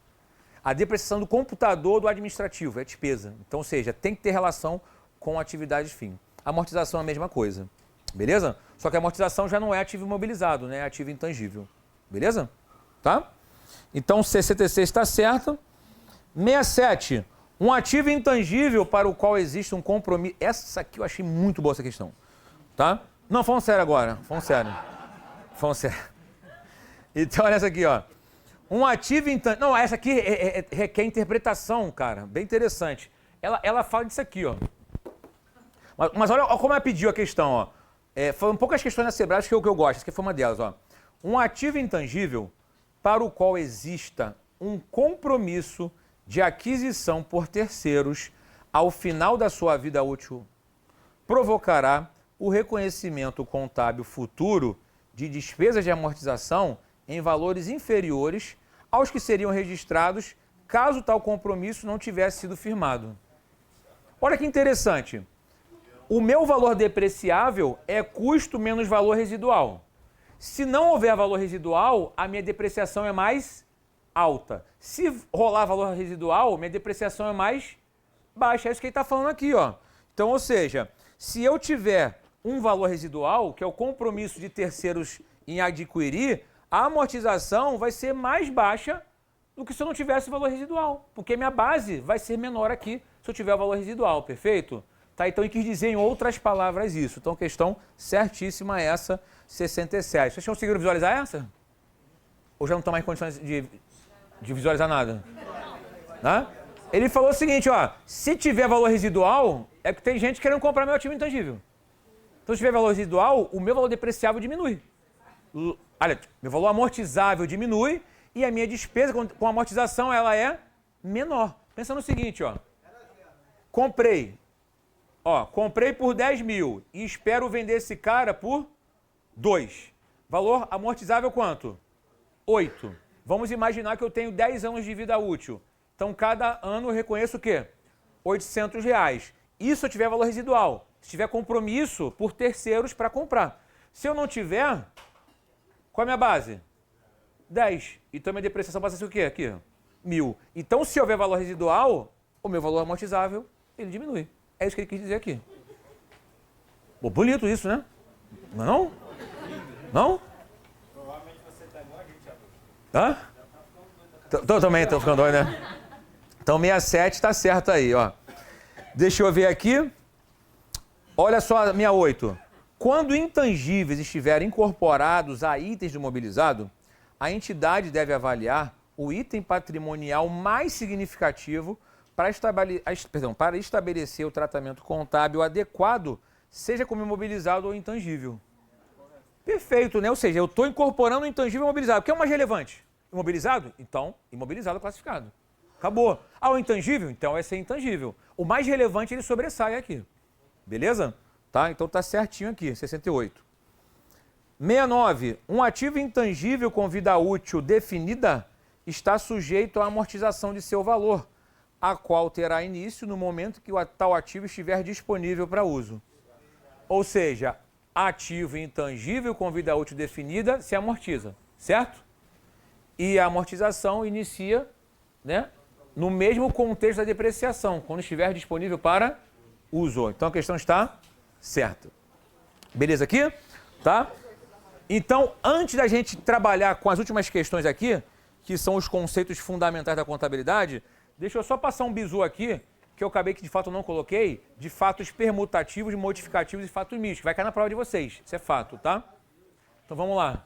A depreciação do computador do administrativo é despesa. Então, ou seja, tem que ter relação com a atividade fim. A amortização é a mesma coisa. Beleza? Só que a amortização já não é ativo imobilizado, né? É ativo intangível. Beleza? Tá? Então, 66 está certo. 67. Um ativo intangível para o qual existe um compromisso. Essa aqui eu achei muito boa essa questão. Tá? Não, falando sério agora. Falando sério. Falando sério. Então, olha essa aqui, ó. Um ativo intangível... Não, essa aqui requer interpretação, cara. Bem interessante. Ela fala disso aqui, ó. Mas olha como ela pediu a questão, ó. Foram poucas questões na Sebrae que eu gosto. Essa aqui foi uma delas, ó. Um ativo intangível para o qual exista um compromisso de aquisição por terceiros ao final da sua vida útil provocará o reconhecimento contábil futuro de despesas de amortização em valores inferiores aos que seriam registrados caso tal compromisso não tivesse sido firmado. Olha que interessante. O meu valor depreciável é custo menos valor residual. Se não houver valor residual, a minha depreciação é mais alta. Se rolar valor residual, minha depreciação é mais baixa. É isso que ele está falando aqui, ó. Então, ou seja, se eu tiver um valor residual, que é o compromisso de terceiros em adquirir, a amortização vai ser mais baixa do que se eu não tivesse valor residual, porque minha base vai ser menor aqui se eu tiver o valor residual, perfeito? Tá, então, ele quis dizer em outras palavras isso. Então, questão certíssima essa, 67. Vocês conseguiram visualizar essa? Ou já não estão mais em condições de visualizar nada? Né? Ele falou o seguinte, ó, se tiver valor residual, é porque tem gente querendo comprar meu ativo intangível. Então, se tiver valor residual, o meu valor depreciável diminui. Olha, meu valor amortizável diminui e a minha despesa com amortização ela é menor. Pensa no seguinte, ó. Comprei por 10 mil e espero vender esse cara por 2. Valor amortizável quanto? 8. Vamos imaginar que eu tenho 10 anos de vida útil. Então, cada ano eu reconheço o quê? R$800. Isso se eu tiver valor residual. Se tiver compromisso por terceiros para comprar. Se eu não tiver, qual é a minha base? 10. Então, minha depreciação passa a ser o quê? Aqui, 1.000. Então, se houver valor residual, o meu valor amortizável, ele diminui. É isso que ele quis dizer aqui. Pô, bonito isso, né? Não? Não? Provavelmente você tá igual a gente agora. Hã? Também tô ficando doido, né? Então, 67 tá certo aí, ó. Deixa eu ver aqui. Olha só, 68. Quando intangíveis estiverem incorporados a itens do imobilizado, a entidade deve avaliar o item patrimonial mais significativo para estabelecer o tratamento contábil adequado, seja como imobilizado ou intangível. Perfeito, né? Ou seja, eu estou incorporando o intangível imobilizado. O que é o mais relevante? Imobilizado? Então, imobilizado classificado. Acabou. Ah, o intangível? Então vai ser intangível. O mais relevante, ele sobressai aqui. Beleza? Tá? Então tá certinho aqui, 68. 69. Um ativo intangível com vida útil definida está sujeito à amortização de seu valor, a qual terá início no momento que o tal ativo estiver disponível para uso. Ou seja, ativo intangível com vida útil definida se amortiza, certo? E a amortização inicia, né, no mesmo contexto da depreciação, quando estiver disponível para uso. Então a questão está certa. Beleza aqui? Tá? Então, antes da gente trabalhar com as últimas questões aqui, que são os conceitos fundamentais da contabilidade, deixa eu só passar um bizu aqui, que eu acabei que de fato não coloquei, de fatos permutativos, modificativos e fatos mistos. Vai cair na prova de vocês. Isso é fato, tá? Então vamos lá.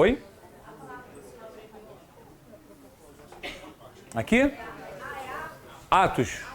Oi? Aqui? Atos.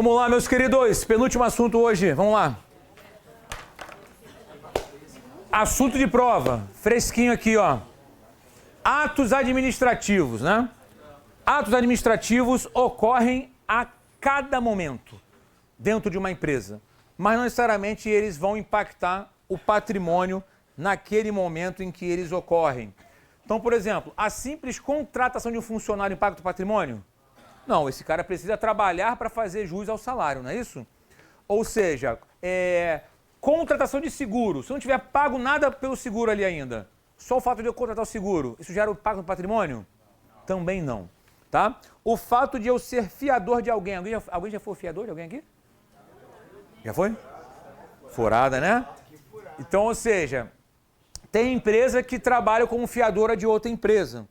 Vamos lá, meus queridos. Penúltimo assunto hoje. Vamos lá. Assunto de prova, fresquinho aqui, ó. Atos administrativos, né? Atos administrativos ocorrem a cada momento dentro de uma empresa, mas não necessariamente eles vão impactar o patrimônio naquele momento em que eles ocorrem. Então, por exemplo, a simples contratação de um funcionário impacta o patrimônio? Não, esse cara precisa trabalhar para fazer jus ao salário, não é isso? Ou seja, contratação de seguro. Se eu não tiver pago nada pelo seguro ali ainda, só o fato de eu contratar o seguro, isso gera o impacto no patrimônio? Também não, tá? O fato de eu ser fiador de alguém. Alguém já foi fiador de alguém aqui? Já foi? Furada, né? Então, ou seja, tem empresa que trabalha como fiadora de outra empresa,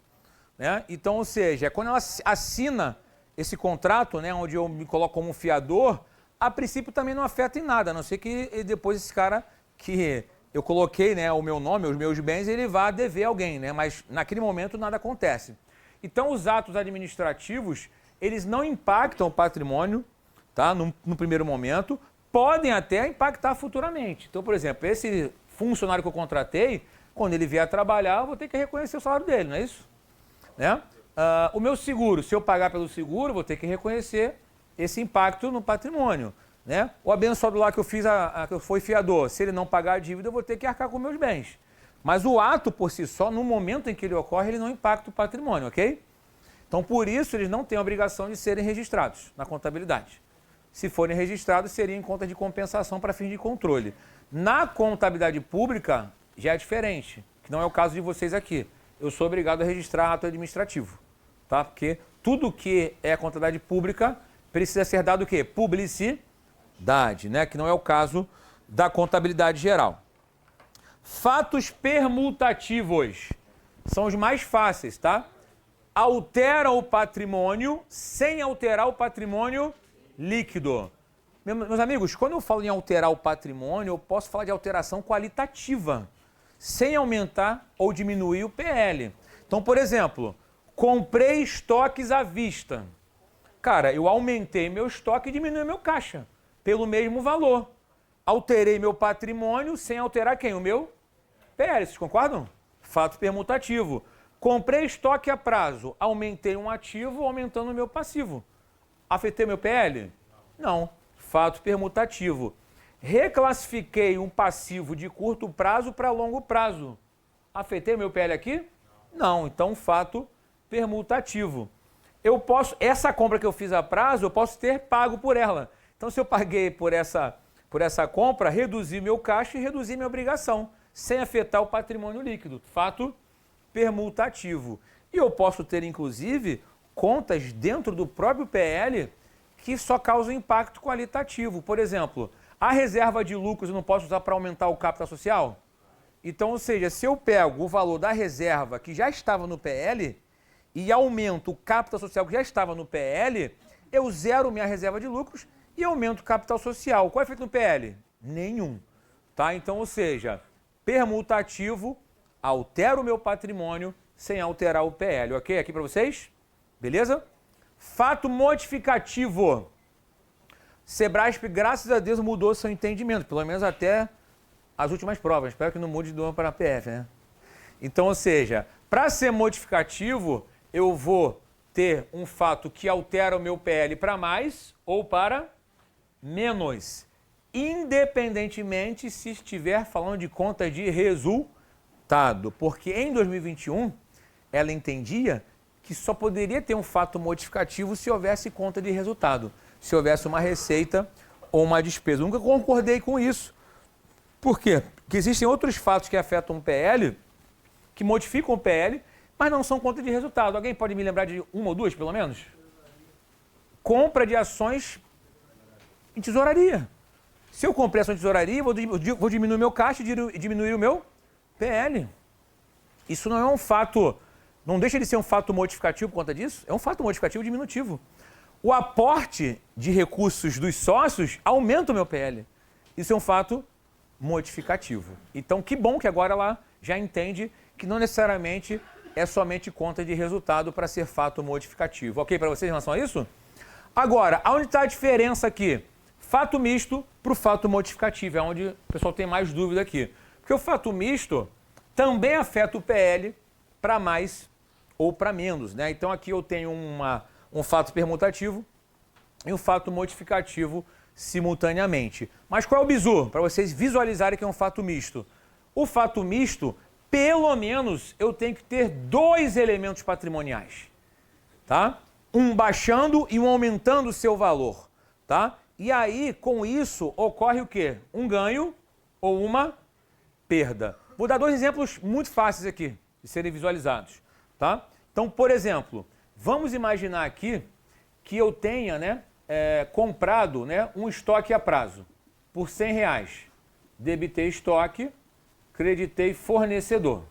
né? Então, ou seja, quando ela assina esse contrato, né, onde eu me coloco como fiador, a princípio também não afeta em nada, a não ser que depois esse cara que eu coloquei, né, o meu nome, os meus bens, ele vá dever alguém, né? Mas naquele momento nada acontece. Então, os atos administrativos, eles não impactam o patrimônio, tá? No primeiro momento, podem até impactar futuramente. Então, por exemplo, esse funcionário que eu contratei, quando ele vier trabalhar, eu vou ter que reconhecer o salário dele, não é isso? Né? O meu seguro, se eu pagar pelo seguro, vou ter que reconhecer esse impacto no patrimônio, né? O abençoado lá que eu fiz, que eu fui fiador, se ele não pagar a dívida, eu vou ter que arcar com meus bens. Mas o ato por si só, no momento em que ele ocorre, ele não impacta o patrimônio, ok? Então, por isso, eles não têm a obrigação de serem registrados na contabilidade. Se forem registrados, seria em conta de compensação para fins de controle. Na contabilidade pública, já é diferente, que não é o caso de vocês aqui. Eu sou obrigado a registrar ato administrativo, tá? Porque tudo que é contabilidade pública precisa ser dado o quê? Publicidade, né? Que não é o caso da contabilidade geral. Fatos permutativos são os mais fáceis, tá? Alteram o patrimônio sem alterar o patrimônio líquido. Meus amigos, quando eu falo em alterar o patrimônio, eu posso falar de alteração qualitativa, sem aumentar ou diminuir o PL. Então, por exemplo, comprei estoques à vista. Cara, eu aumentei meu estoque e diminui meu caixa pelo mesmo valor. Alterei meu patrimônio sem alterar quem? O meu PL. Vocês concordam? Fato permutativo. Comprei estoque a prazo, aumentei um ativo, aumentando o meu passivo. Afetei meu PL? Não. Fato permutativo. Reclassifiquei um passivo de curto prazo para longo prazo. Afetei meu PL aqui? Não. Então, fato permutativo. Eu posso, essa compra que eu fiz a prazo, eu posso ter pago por ela. Então, se eu paguei por essa compra, reduzi meu caixa e reduzi minha obrigação, sem afetar o patrimônio líquido. Fato permutativo. E eu posso ter, inclusive, contas dentro do próprio PL que só causam impacto qualitativo. Por exemplo, a reserva de lucros eu não posso usar para aumentar o capital social? Então, ou seja, se eu pego o valor da reserva que já estava no PL e aumento o capital social que já estava no PL, eu zero minha reserva de lucros e aumento o capital social. Qual é o efeito no PL? Nenhum. Tá? Então, ou seja, permutativo, altera o meu patrimônio sem alterar o PL. Ok? Aqui para vocês? Beleza? Fato modificativo. Sebrasp, graças a Deus, mudou seu entendimento, pelo menos até as últimas provas. Espero que não mude do ano para a PF, né? Então, ou seja, para ser modificativo, eu vou ter um fato que altera o meu PL para mais ou para menos, independentemente se estiver falando de conta de resultado. Porque em 2021, ela entendia que só poderia ter um fato modificativo se houvesse conta de resultado, se houvesse uma receita ou uma despesa. Eu nunca concordei com isso. Por quê? Porque existem outros fatos que afetam o PL, que modificam o PL, mas não são conta de resultado. Alguém pode me lembrar de uma ou duas, pelo menos? Compra de ações em tesouraria. Se eu comprei ação de tesouraria, vou diminuir meu caixa e diminuir o meu PL. Isso não é um fato, não deixa de ser um fato modificativo por conta disso, é um fato modificativo diminutivo. O aporte de recursos dos sócios aumenta o meu PL. Isso é um fato modificativo. Então, que bom que agora ela já entende que não necessariamente é somente conta de resultado para ser fato modificativo. Ok para vocês em relação a isso? Agora, onde está a diferença aqui? Fato misto para o fato modificativo, é onde o pessoal tem mais dúvida aqui. Porque o fato misto também afeta o PL para mais ou para menos, né? Então aqui eu tenho um fato permutativo e um fato modificativo simultaneamente. Mas qual é o bizu? Para vocês visualizarem que é um fato misto. O fato misto, pelo menos, eu tenho que ter dois elementos patrimoniais, tá? Um baixando e um aumentando o seu valor, tá? E aí, com isso, ocorre o quê? Um ganho ou uma perda. Vou dar dois exemplos muito fáceis aqui de serem visualizados, tá? Então, por exemplo, vamos imaginar aqui que eu tenha, né, comprado, né, um estoque a prazo por R$100. Debitei estoque, creditei fornecedor.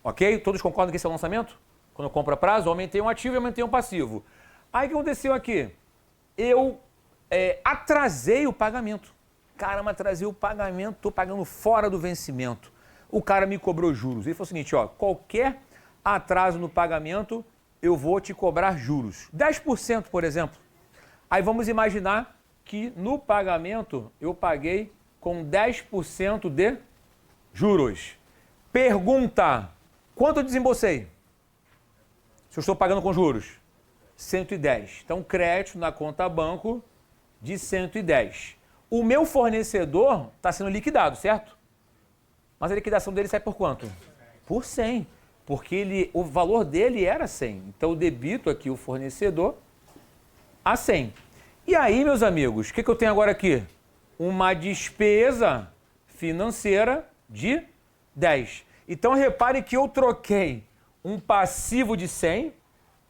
Ok? Todos concordam que esse é o lançamento? Quando eu compro a prazo, eu aumentei um ativo e aumentei um passivo. Aí o que aconteceu aqui? Eu atrasei o pagamento. Caramba, atrasei o pagamento, estou pagando fora do vencimento. O cara me cobrou juros. Ele falou o seguinte, ó, qualquer atraso no pagamento, eu vou te cobrar juros. 10%, por exemplo. Aí vamos imaginar que no pagamento eu paguei com 10% de juros. Pergunta, quanto eu desembolsei? Se eu estou pagando com juros? 110. Então, crédito na conta banco de 110. O meu fornecedor está sendo liquidado, certo? Mas a liquidação dele sai por quanto? Por 100. Porque o valor dele era 100. Então, eu debito aqui o fornecedor a 100. E aí, meus amigos, o que eu tenho agora aqui? Uma despesa financeira de 10. Então, repare que eu troquei um passivo de 100,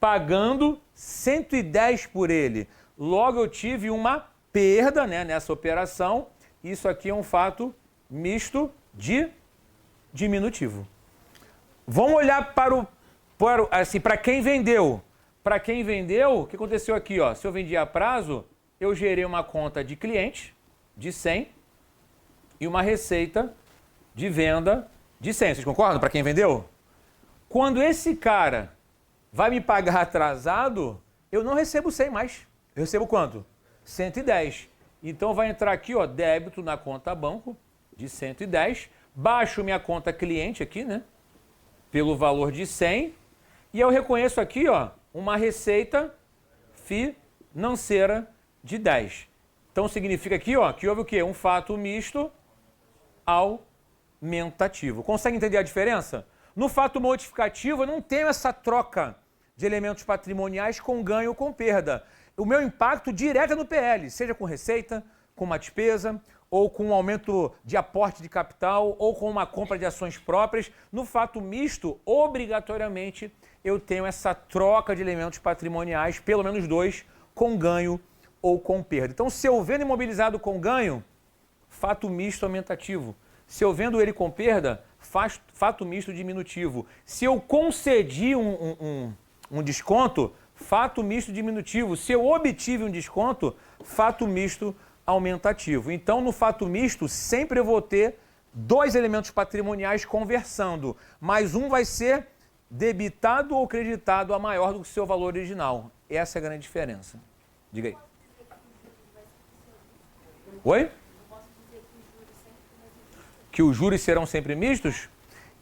pagando 110 por ele. Logo, eu tive uma perda, né, nessa operação. Isso aqui é um fato misto de diminutivo. Vamos olhar para quem vendeu. Para quem vendeu, o que aconteceu aqui? Ó? Se eu vendi a prazo, eu gerei uma conta de cliente de 100 e uma receita de venda de 100. Vocês concordam? Para quem vendeu? Quando esse cara vai me pagar atrasado, eu não recebo 100 mais. Eu recebo quanto? 110. Então vai entrar aqui, ó, débito na conta banco de 110. Baixo minha conta cliente aqui, né? Pelo valor de 100. E eu reconheço aqui, ó, uma receita financeira de 10. Então significa aqui, ó, que houve o quê? Um fato misto aumentativo. Consegue entender a diferença? No fato modificativo, eu não tenho essa troca de elementos patrimoniais com ganho ou com perda. O meu impacto direto é no PL, seja com receita, com uma despesa, ou com um aumento de aporte de capital, ou com uma compra de ações próprias. No fato misto, obrigatoriamente, eu tenho essa troca de elementos patrimoniais, pelo menos dois, com ganho ou com perda. Então, se eu vendo imobilizado com ganho, fato misto aumentativo. Se eu vendo ele com perda, fato misto diminutivo. Se eu concedi um desconto, fato misto diminutivo. Se eu obtive um desconto, fato misto aumentativo. Então, no fato misto, sempre eu vou ter dois elementos patrimoniais conversando, mas um vai ser debitado ou creditado a maior do que o seu valor original. Essa é a grande diferença. Diga aí. Oi? Que os juros serão sempre mistos?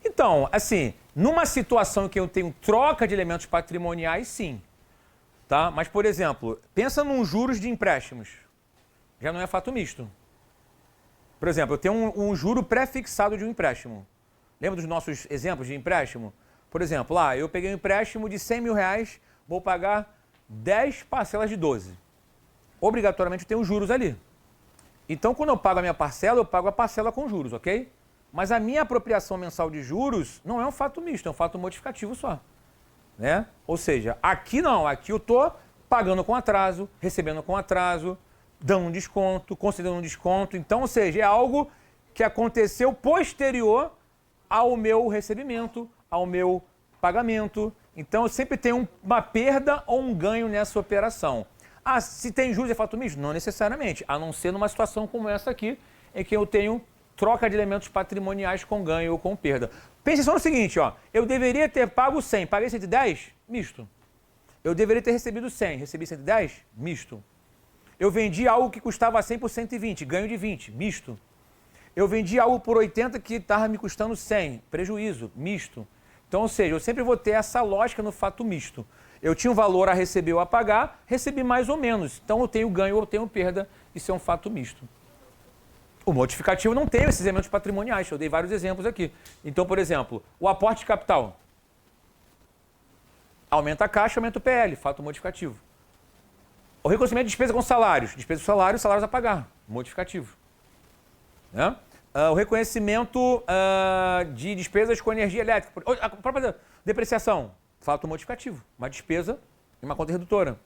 Então, assim, numa situação em que eu tenho troca de elementos patrimoniais, sim. Tá? Mas, por exemplo, pensa num juros de empréstimos. Já não é fato misto. Por exemplo, eu tenho um juro pré-fixado de um empréstimo. Lembra dos nossos exemplos de empréstimo? Por exemplo, lá, eu peguei um empréstimo de R$100 mil, vou pagar 10 parcelas de 12. Obrigatoriamente eu tenho juros ali. Então, quando eu pago a minha parcela, eu pago a parcela com juros, ok? Mas a minha apropriação mensal de juros não é um fato misto, é um fato modificativo só. Né? Ou seja, aqui não, aqui eu estou pagando com atraso, recebendo com atraso, dando um desconto, concedendo um desconto. Então, ou seja, é algo que aconteceu posterior ao meu recebimento, ao meu pagamento. Então, eu sempre tenho uma perda ou um ganho nessa operação. Ah, se tem juros é fato misto? Não necessariamente, a não ser numa situação como essa aqui, em que eu tenho troca de elementos patrimoniais com ganho ou com perda. Pense só no seguinte, ó, eu deveria ter pago 100, paguei 110? Misto. Eu deveria ter recebido 100, recebi 110? Misto. Eu vendi algo que custava 100 por 120, ganho de 20, misto. Eu vendi algo por 80 que estava me custando 100, prejuízo, misto. Então, ou seja, eu sempre vou ter essa lógica no fato misto. Eu tinha um valor a receber ou a pagar, recebi mais ou menos. Então, eu tenho ganho ou eu tenho perda, isso é um fato misto. O modificativo não tem esses elementos patrimoniais, eu dei vários exemplos aqui. Então, por exemplo, o aporte de capital. Aumenta a caixa, aumenta o PL, fato modificativo. O reconhecimento de despesa com salários. Despesa com salários, salários a pagar, modificativo. Né? O reconhecimento de despesas com energia elétrica. A própria depreciação, fato modificativo. Uma despesa e uma conta redutora.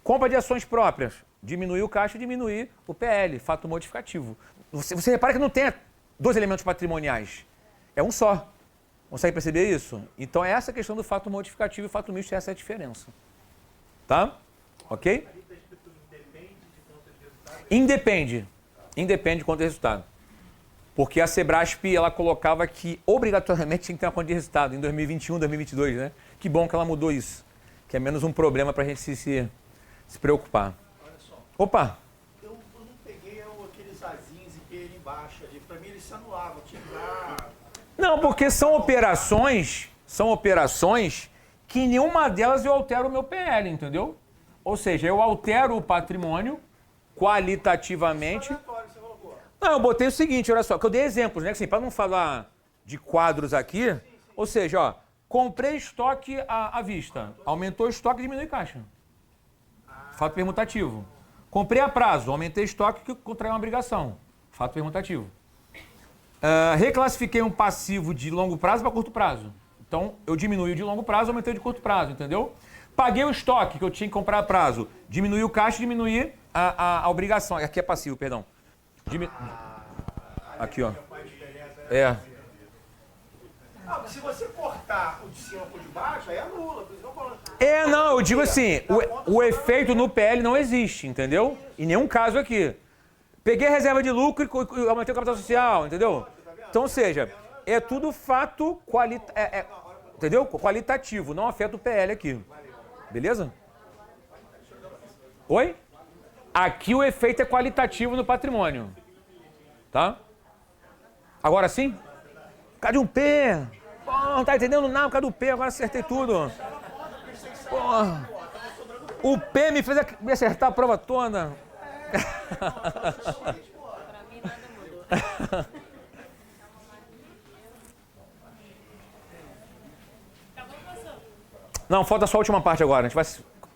Compra de ações próprias. Diminuir o caixa e diminuir o PL, fato modificativo. Você repara que não tem dois elementos patrimoniais. É um só. Consegue perceber isso? Então, é essa a questão do fato modificativo e fato misto, essa é a diferença. Tá? Ok? Independe. Independe de conta de resultado. Porque a Sebrasp, ela colocava que obrigatoriamente tinha que ter uma conta de resultado em 2021, 2022, né? Que bom que ela mudou isso. Que é menos um problema para a gente se preocupar. Olha só. Opa! Eu não peguei aqueles azinhos e ele embaixo ali. Para mim, eles se anulavam. Tinha que dar... Não, porque são operações que nenhuma delas eu altero o meu PL, entendeu? Ou seja, eu altero o patrimônio qualitativamente. Você colocou. Não, eu botei o seguinte, olha só, que eu dei exemplos, né? Assim, para não falar de quadros aqui, ou seja, ó, comprei estoque à vista, aumentou o estoque e diminui caixa. Fato permutativo. Comprei a prazo, aumentei estoque que contrai uma obrigação. Fato permutativo. Reclassifiquei um passivo de longo prazo para curto prazo. Então, eu diminui o de longo prazo, aumentei o de curto prazo, entendeu? Paguei o estoque que eu tinha que comprar a prazo, diminui o caixa e diminui a obrigação. Aqui é passivo, perdão. Aqui, ó. É. Não, se você cortar o de cima por de baixo, aí anula. Por isso que eu falo. Não, eu digo assim, o efeito no PL não existe, entendeu? Em nenhum caso aqui. Peguei a reserva de lucro e aumentei o capital social, entendeu? Então, ou seja, é tudo fato entendeu? Qualitativo, não afeta o PL aqui. Beleza? Oi? Aqui o efeito é qualitativo no patrimônio. Tá? Agora sim? Por causa de um P. Pô, não tá entendendo nada por causa do P, agora acertei tudo. Porra. O P me fez me acertar a prova toda. Pra mim nada mudou. Não, falta só a última parte agora. A gente vai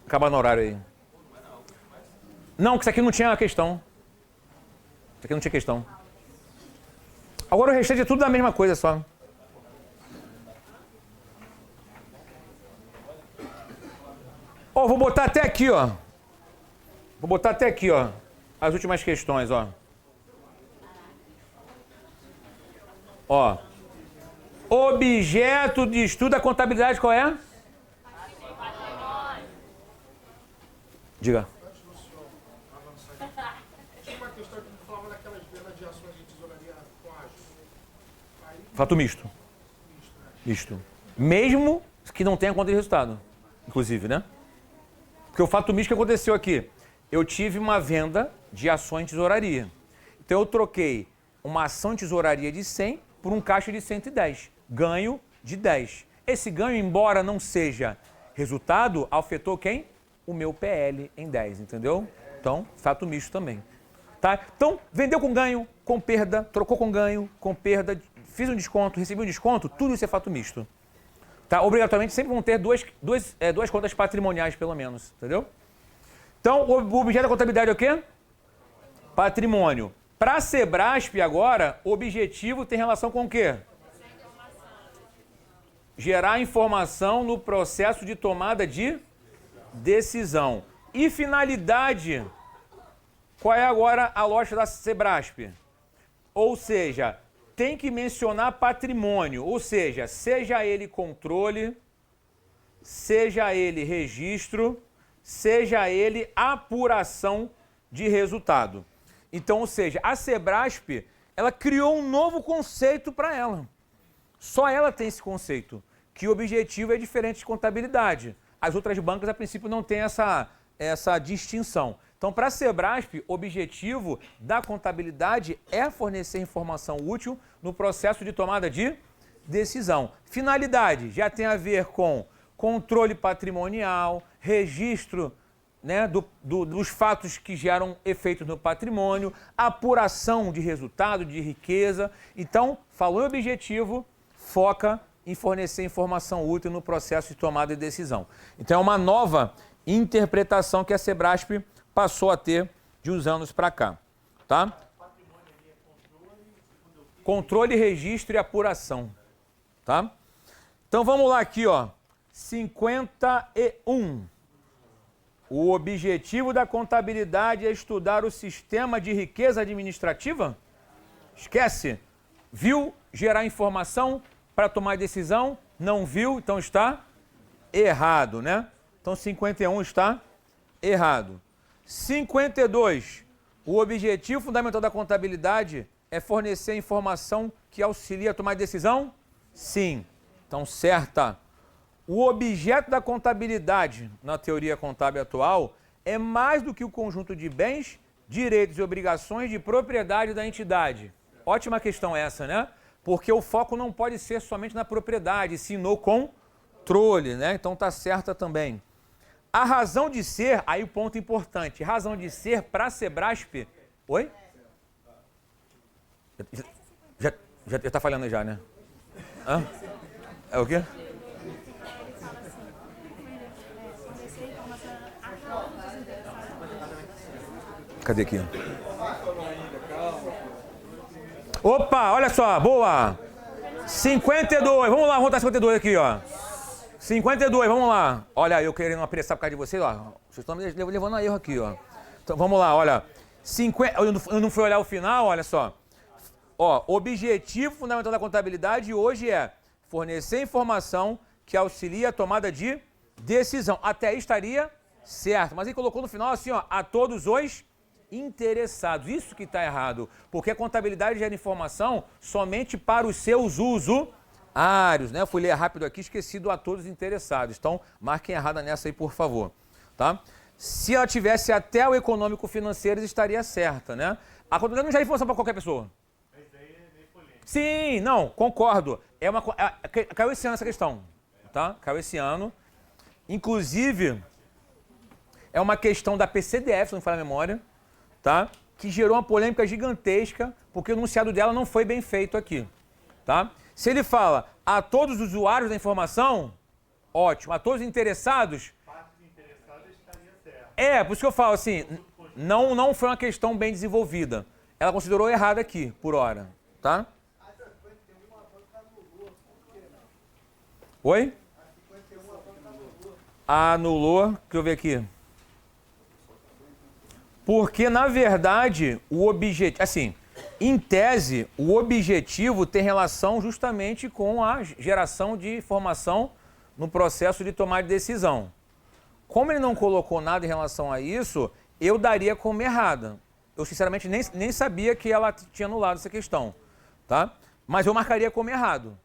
acabar no horário aí. Não, que isso aqui não tinha questão. Isso aqui não tinha questão. Agora o restante é tudo da mesma coisa só. Ó, vou botar até aqui, ó. Vou botar até aqui, ó. As últimas questões, ó. Ó. Objeto de estudo da contabilidade qual é? Diga. Antes do senhor avançar aqui, tinha uma questão que falava daquelas vendas de ações de tesouraria com ágio. Fato misto. Misto. Mesmo que não tenha conta de resultado, inclusive, né? Porque o fato misto que aconteceu aqui, eu tive uma venda de ações de tesouraria. Então eu troquei uma ação de tesouraria de 100 por um caixa de 110. Ganho de 10. Esse ganho, embora não seja resultado, afetou quem? O meu PL em 10, entendeu? Então, fato misto também. Tá? Então, vendeu com ganho, com perda, trocou com ganho, com perda, fiz um desconto, recebi um desconto, tudo isso é fato misto. Tá? Obrigatoriamente sempre vão ter duas contas patrimoniais, pelo menos, entendeu? Então, o objeto da contabilidade é o quê? Patrimônio. Para a Sebrasp agora, o objetivo tem relação com o quê? Gerar informação no processo de tomada de decisão. E finalidade, qual é agora a lógica da Sebrasp? Ou seja, tem que mencionar patrimônio, ou seja ele controle, seja ele registro, seja ele apuração de resultado. Então, ou seja, a Sebrasp, ela criou um novo conceito para ela. Só ela tem esse conceito, que o objetivo é diferente de contabilidade. As outras bancas, a princípio, não têm essa distinção. Então, para a Sebrasp, o objetivo da contabilidade é fornecer informação útil no processo de tomada de decisão. Finalidade já tem a ver com controle patrimonial, registro, né, dos fatos que geram efeitos no patrimônio, apuração de resultado, de riqueza. Então, falou em objetivo, foca em fornecer informação útil no processo de tomada de decisão. Então, é uma nova interpretação que a Sebrasp passou a ter de uns anos para cá, tá? Controle, registro e apuração, tá? Então, vamos lá aqui, ó. 51. O objetivo da contabilidade é estudar o sistema de riqueza administrativa? Esquece. Viu gerar informação para tomar decisão? Não viu, então está errado, né? Então 51 está errado. 52. O objetivo fundamental da contabilidade é fornecer informação que auxilia a tomar decisão? Sim. Então certa. O objeto da contabilidade, na teoria contábil atual, é mais do que o conjunto de bens, direitos e obrigações de propriedade da entidade. Ótima questão essa, né? Porque o foco não pode ser somente na propriedade, sim no controle, né? Então tá certa também. A razão de ser, aí o ponto importante, razão de ser para a Sebrasp... Oi? Já tá falando já, né? Hã? É o quê? Cadê aqui? Opa, olha só, boa! 52, vamos lá, vamos botar 52 aqui, ó. 52, vamos lá. Olha, eu querendo apressar por causa de vocês, ó. Vocês estão me levando a erro aqui, ó. Então vamos lá, olha. 50, eu não fui olhar o final, olha só. Ó, objetivo fundamental da contabilidade hoje é fornecer informação que auxilia a tomada de decisão. Até aí estaria certo, mas ele colocou no final assim, ó, a todos os interessados. Isso que está errado, porque a contabilidade gera informação somente para os seus usuários, né? Eu fui ler rápido aqui, esquecido a todos os interessados. Então, marquem errada nessa aí, por favor, tá? Se ela tivesse até o econômico-financeiro, estaria certa, né? A contabilidade não gera informação para qualquer pessoa. Sim, não, concordo. Caiu esse ano essa questão, tá? Caiu esse ano. Inclusive, é uma questão da PCDF, se não me falha a memória, tá? Que gerou uma polêmica gigantesca, porque o enunciado dela não foi bem feito aqui, tá? Se ele fala a todos os usuários da informação, ótimo. A todos os interessados... por isso que eu falo assim, não foi uma questão bem desenvolvida. Ela considerou errado aqui, por hora, tá? Oi? Anulou, deixa eu ver aqui. Porque, na verdade, o objetivo... Assim, em tese, o objetivo tem relação justamente com a geração de informação no processo de tomar de decisão. Como ele não colocou nada em relação a isso, eu daria como errada. Eu, sinceramente, nem sabia que ela tinha anulado essa questão, tá? Mas eu marcaria como errado,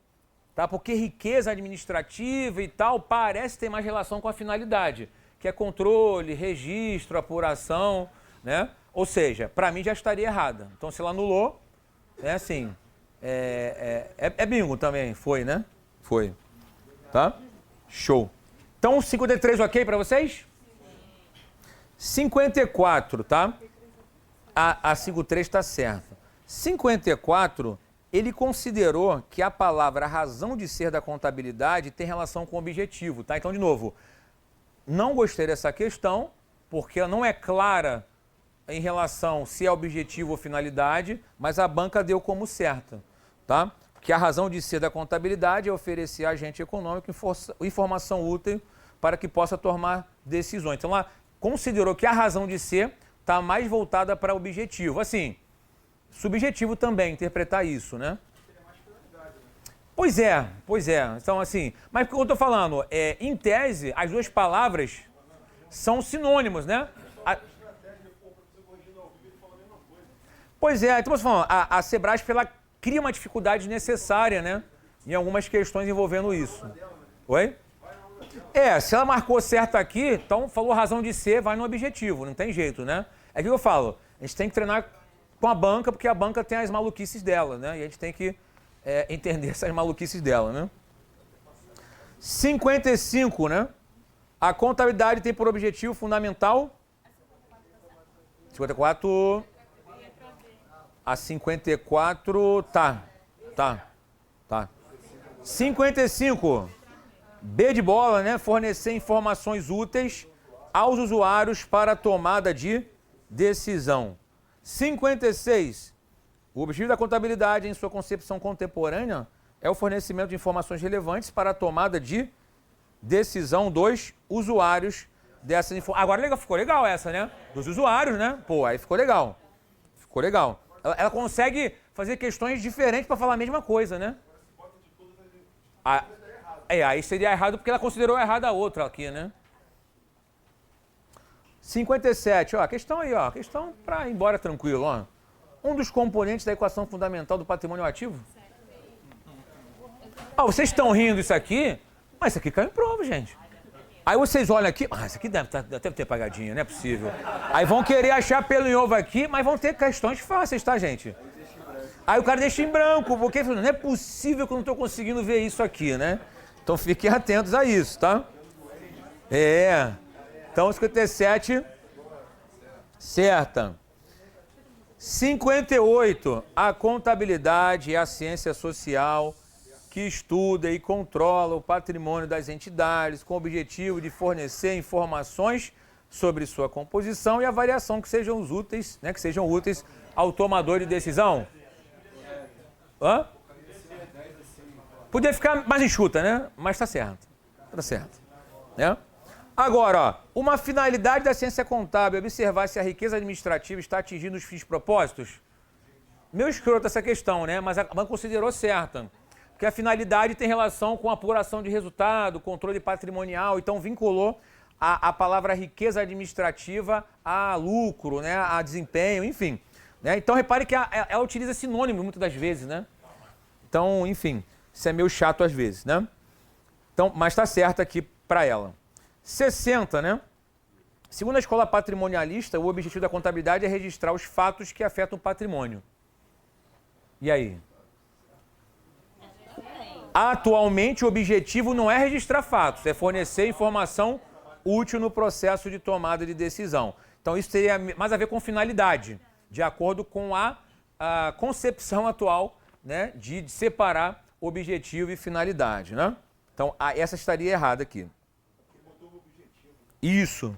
tá? Porque riqueza administrativa e tal parece ter mais relação com a finalidade, que é controle, registro, apuração, né? Ou seja, para mim já estaria errada. Então, se ela anulou, é assim, é bingo também, foi, né? Foi, tá? Show. Então, 53 ok para vocês? 54, tá? A 53 está certa. 54, ele considerou que a palavra razão de ser da contabilidade tem relação com o objetivo, tá? Então, de novo, não gostei dessa questão, porque ela não é clara em relação se é objetivo ou finalidade, mas a banca deu como certa, tá? Que a razão de ser da contabilidade é oferecer a agente econômico informação útil para que possa tomar decisões. Então, ela considerou que a razão de ser está mais voltada para o objetivo. Assim, subjetivo também interpretar isso, né? Pois é. Então, assim, mas o que eu estou falando? Em tese, as duas palavras são sinônimos, né? Pois é, então você falando, a Sebrasp ela cria uma dificuldade necessária, né? Em algumas questões envolvendo isso. Oi? Se ela marcou certo aqui, então falou razão de ser, vai no objetivo, não tem jeito, né? É que eu falo, a gente tem que treinar com a banca, porque a banca tem as maluquices dela, né? E a gente tem que entender essas maluquices dela, né? 55, né? A contabilidade tem por objetivo fundamental... 54... A 54... Tá. 55... B de bola, né? Fornecer informações úteis aos usuários para a tomada de decisão. 56. O objetivo da contabilidade, em sua concepção contemporânea, é o fornecimento de informações relevantes para a tomada de decisão dos usuários dessas informações. Agora ficou legal essa, né? Dos usuários, né? Pô, aí ficou legal. Ficou legal. Ela consegue fazer questões diferentes para falar a mesma coisa, né? Aí seria errado porque ela considerou errada a outra aqui, né? 57, ó, questão aí, ó, questão para ir embora tranquilo, ó. Um dos componentes da equação fundamental do patrimônio ativo? Vocês estão rindo isso aqui, mas isso aqui caiu em prova, gente. Aí vocês olham aqui, isso aqui deve ter pagadinha, não é possível. Aí vão querer achar pelo em ovo aqui, mas vão ter questões fáceis, tá, gente? Aí o cara deixa em branco, porque não é possível que eu não estou conseguindo ver isso aqui, né? Então fiquem atentos a isso, tá? Então 57, certa. 58, a contabilidade é a ciência social que estuda e controla o patrimônio das entidades com o objetivo de fornecer informações sobre sua composição e a variação que sejam úteis, né, ao tomador de decisão. Podia ficar mais enxuta, né? Mas tá certo. Né? Agora, ó, uma finalidade da ciência contábil é observar se a riqueza administrativa está atingindo os fins propósitos. Meio escroto essa questão, né? Mas a banca considerou certa. Porque a finalidade tem relação com a apuração de resultado, controle patrimonial, então vinculou a palavra riqueza administrativa a lucro, né? A desempenho, enfim. Né? Então repare que ela utiliza sinônimo muitas das vezes, né? Então, enfim, isso é meio chato às vezes, né? Então, mas está certo aqui para ela. 60, né? Segundo a escola patrimonialista, o objetivo da contabilidade é registrar os fatos que afetam o patrimônio. E aí? Atualmente, o objetivo não é registrar fatos, é fornecer informação útil no processo de tomada de decisão. Então, isso teria mais a ver com finalidade, de acordo com a concepção atual, né, de separar objetivo e finalidade, né? Então, essa estaria errada aqui. Isso.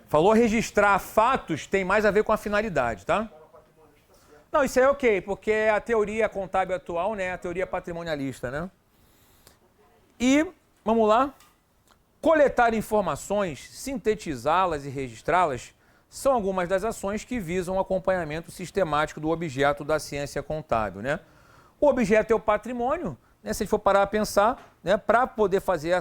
Falou registrar fatos, tem mais a ver com a finalidade, tá? Não, isso aí é ok, porque é a teoria contábil atual, né? A teoria patrimonialista, né? E, vamos lá, coletar informações, sintetizá-las e registrá-las são algumas das ações que visam o acompanhamento sistemático do objeto da ciência contábil, né? O objeto é o patrimônio, né? Se a gente for parar a pensar, né? Para poder fazer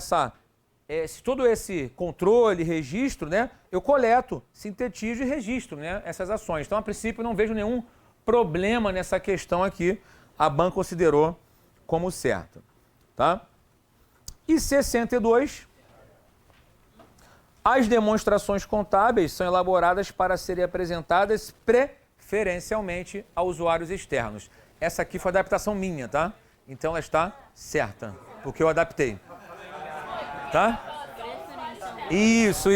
todo esse controle, registro, né? Eu coleto, sintetizo e registro, né? Essas ações. Então, a princípio, não vejo nenhum problema nessa questão aqui. A banca considerou como certa, tá? E 62... As demonstrações contábeis são elaboradas para serem apresentadas preferencialmente a usuários externos. Essa aqui foi a adaptação minha, tá? Então ela está certa, porque eu adaptei. Tá? Isso.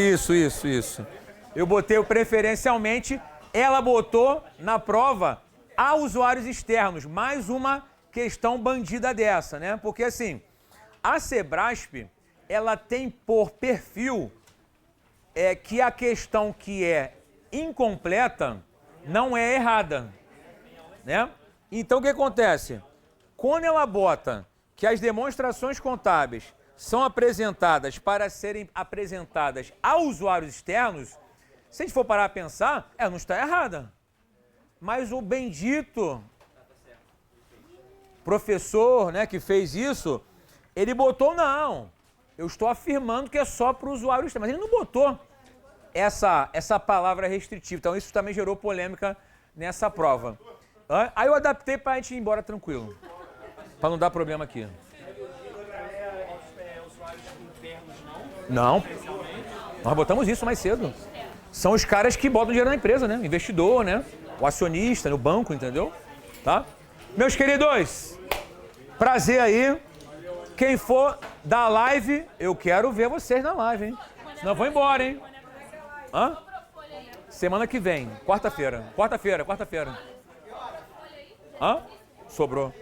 Eu botei o preferencialmente, ela botou na prova a usuários externos. Mais uma questão bandida dessa, né? Porque assim, a Sebrasp, ela tem por perfil que a questão que é incompleta não é errada, né? Então o que acontece? Quando ela bota que as demonstrações contábeis são apresentadas para serem apresentadas a usuários externos, se a gente for parar a pensar, ela não está errada. Mas o bendito professor, né, que fez isso, ele botou não. Eu estou afirmando que é só para o usuário externo, mas ele não botou essa palavra restritiva. Então isso também gerou polêmica nessa prova. Aí eu adaptei para a gente ir embora tranquilo, para não dar problema aqui. Não. Nós botamos isso mais cedo. São os caras que botam dinheiro na empresa, né? O investidor, né? O acionista, no banco, entendeu? Tá? Meus queridos, prazer aí. Quem for da live, eu quero ver vocês na live, hein? Senão eu vou embora, hein? Hã? Semana que vem, quarta-feira. Quarta-feira. Hã? Sobrou.